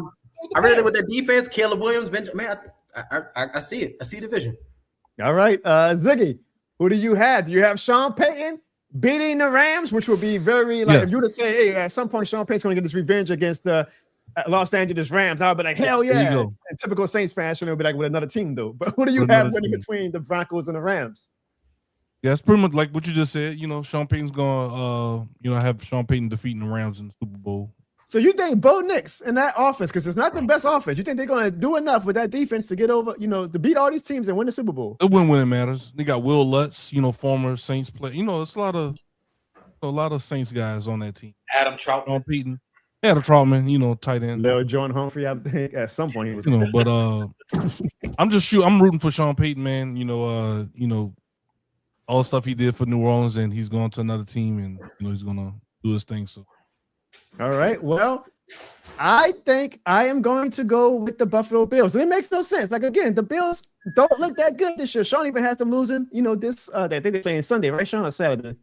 really think with that defense, Caleb Williams, man, I see it. I see the vision. All right, Ziggy, who do you have? Do you have Sean Payton beating the Rams, which would be very like if you were to say, hey, at some point Sean Payton's going to get his revenge against the Los Angeles Rams, I would be like, hell yeah. And typical Saints fan should be like with another team though. But who do you have winning between the Broncos and the Rams? Yeah, it's pretty much like what you just said. Sean Payton's going to have Sean Payton defeating the Rams in the Super Bowl. So you think Bo Nix in that offense, because it's not the best offense, you think they're going to do enough with that defense to get over, to beat all these teams and win the Super Bowl? It wouldn't when it matters. They got Will Lutz, former Saints player. It's a lot of Saints guys on that team. Adam Troutman. Sean Payton. Adam Troutman, tight end. Lil Jono Humphrey, I think at some point he was. But I'm rooting for Sean Payton, man. All the stuff he did for New Orleans, and he's going to another team, and he's gonna do his thing. So. All right. Well, I think I am going to go with the Buffalo Bills. And it makes no sense. Like, again, the Bills don't look that good this year. Sean even has them losing, this I think they're playing Sunday, right, Sean, or Saturday?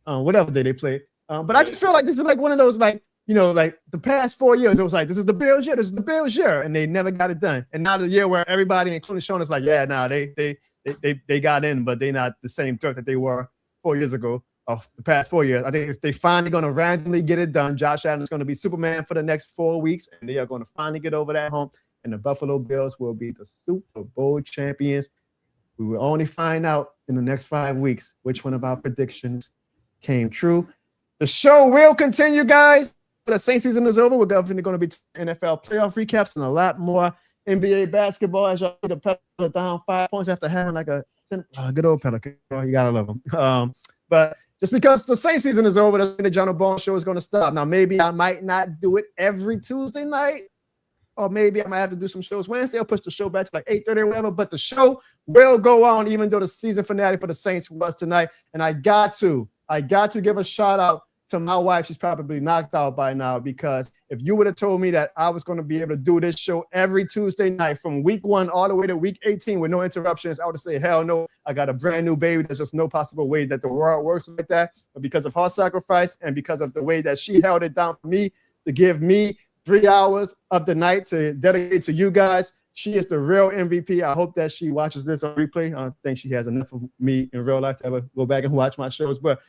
Whatever day they play. But I just feel like this is like one of those, like the past 4 years, it was like, this is the Bills year, this is the Bills year, and they never got it done. And now the year where everybody, including Sean, is like, yeah, nah, they got in, but they're not the same threat that they were 4 years ago. Of the past 4 years, I think they finally going to randomly get it done. Josh Allen is going to be Superman for the next 4 weeks, and they are going to finally get over that hump. And the Buffalo Bills will be the Super Bowl champions. We will only find out in the next 5 weeks which one of our predictions came true. The show will continue, guys. The Saints season is over. We're going to be NFL playoff recaps and a lot more NBA basketball. As y'all see the Pelicans down 5 points after having like a good old Pelican. You gotta love them. But just because the Saints season is over, the Jono Barnes show is going to stop. Now, maybe I might not do it every Tuesday night, or maybe I might have to do some shows Wednesday. I'll push the show back to like 8:30 or whatever, but the show will go on even though the season finale for the Saints was tonight. And I got to give a shout out to my wife. She's probably knocked out by now, because if you would have told me that I was going to be able to do this show every Tuesday night from week 1 all the way to week 18 with no interruptions, I would have said, hell no. I got a brand new baby. There's just no possible way that the world works like that. But because of her sacrifice and because of the way that she held it down for me to give me 3 hours of the night to dedicate to you guys, she is the real MVP. I hope that she watches this on replay. I don't think she has enough of me in real life to ever go back and watch my shows, but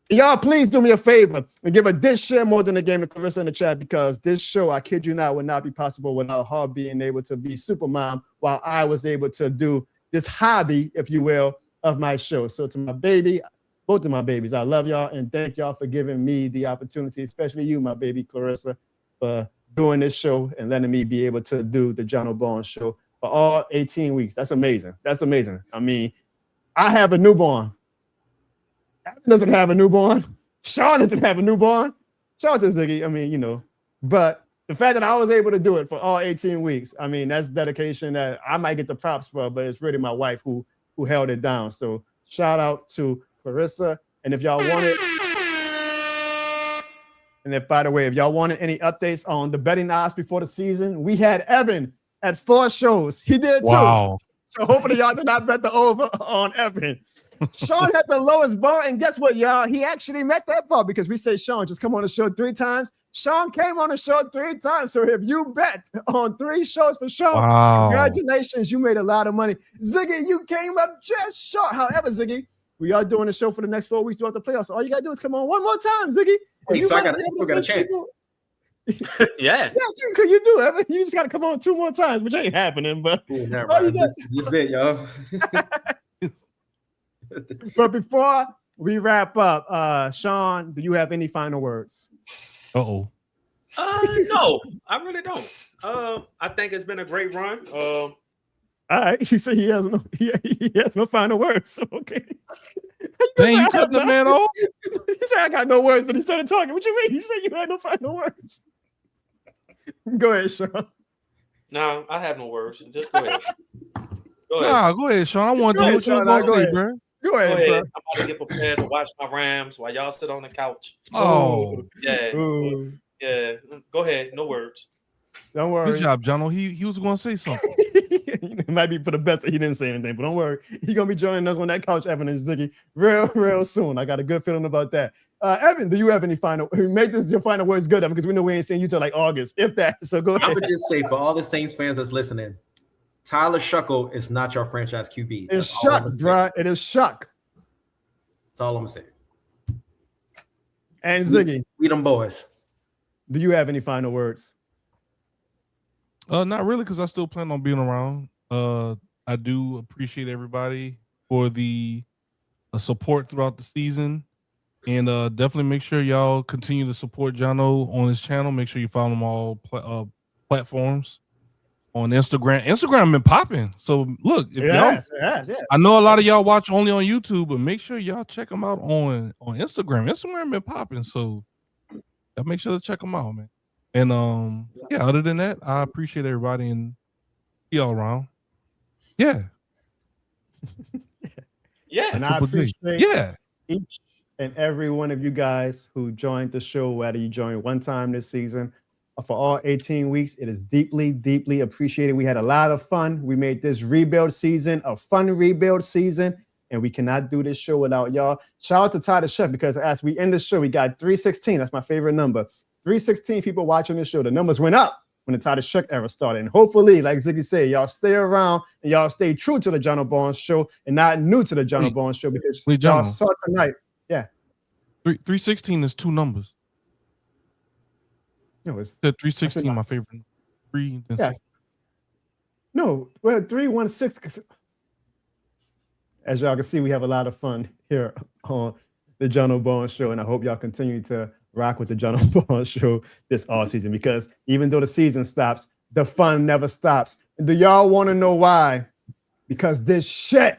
y'all, please do me a favor and give a this share more than a game to Clarissa in the chat, because this show, I kid you not, would not be possible without her being able to be super mom while I was able to do this hobby, if you will, of my show. So to my baby, both of my babies, I love y'all and thank y'all for giving me the opportunity, especially you, my baby Clarissa, for doing this show and letting me be able to do the Jono Barnes show for all 18 weeks. That's amazing. That's amazing. I mean, I have a newborn. Adam doesn't have a newborn. Sean doesn't have a newborn. Shout out to Ziggy. I mean, you know, but the fact that I was able to do it for all 18 weeks, I mean, that's dedication that I might get the props for, but it's really my wife who held it down. So shout out to Clarissa. And if y'all want it, and if, by the way, if y'all wanted any updates on the betting odds before the season, we had Evan at 4 shows. He did too. Wow. So hopefully y'all did not bet the over on Evan. Sean had the lowest bar, and guess what, y'all? He actually met that bar because we say, Sean, just come on the show 3 times. Sean came on the show 3 times. So if you bet on 3 shows for Sean, congratulations, you made a lot of money. Ziggy, you came up just short. However, Ziggy, we are doing the show for the next 4 weeks throughout the playoffs. So all you got to do is come on one more time, Ziggy. Wait, so I still got a chance. Yeah, because you do, Evan. You just got to come on 2 more times, which ain't happening. But this is it, y'all. But before we wrap up, Sean, do you have any final words? Uh-oh. No, I really don't. I think it's been a great run. All right, he said he has no final words. So okay. Dang, you cut the man off. He said I got no words. Then he started talking. What you mean? He said you had no final words. Go ahead, Sean. No, I have no words. Just go ahead. Go ahead. Nah, go ahead, Sean. I want to know what you was going to say, bro. Go ahead. I'm about to get prepared to watch my Rams while y'all sit on the couch. Oh. Yeah. Ooh. Yeah. Go ahead. No words. Don't worry. Good job, Jono. He was going to say something. It might be for the best that he didn't say anything, but don't worry. He's going to be joining us on that couch, Evan and Ziggy, real soon. I got a good feeling about that. Evan, do you have any final? Make this your final words good, Evan, because we know we ain't seeing you till like August, if that. So go ahead. I would just say for all the Saints fans that's listening, Tyler Shough is not your franchise QB. It's Shough, bro. It is Shough. That's all I'm gonna say. And Ziggy, we them boys. Do you have any final words? Not really, because I still plan on being around. I do appreciate everybody for the support throughout the season, and definitely make sure y'all continue to support Jono on his channel. Make sure you follow him on all platforms. On Instagram. Instagram been popping. So look, if y'all, I know a lot of y'all watch only on YouTube, but make sure y'all check them out on Instagram. Instagram been popping, so y'all make sure to check them out, man. And yeah, other than that, I appreciate everybody and see y'all around. Yeah. Yeah. And I appreciate each and every one of you guys who joined the show, whether you joined one time this season. For all 18 weeks, it is deeply, deeply appreciated. We had a lot of fun. We made this rebuild season a fun rebuild season, and we cannot do this show without y'all. Shout out to Tyler Chef, because as we end the show, we got 316. That's my favorite number. 316 people watching the show. The numbers went up when the Tyler Chef era started. And hopefully, like Ziggy said, y'all stay around and y'all stay true to the Jono Barnes show and not new to the Jono Barnes show, because y'all saw tonight. Yeah. 316 is 2 numbers. No, it's 316, my favorite. 3 and 6. No, well, 316. As y'all can see, we have a lot of fun here on the Jono Barnes show, and I hope y'all continue to rock with the Jono Barnes show this all season, because even though the season stops, the fun never stops. And do y'all want to know why? Because this shit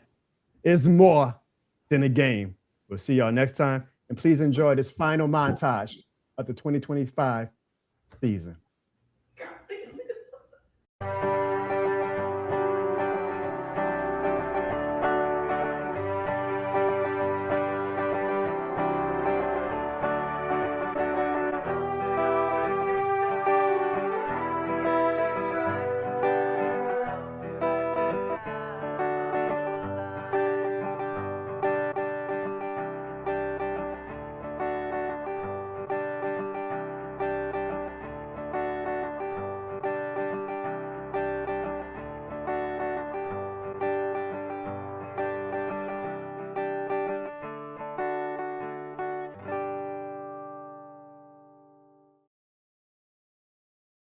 is more than a game. We'll see y'all next time, and please enjoy this final montage of the 2025 season.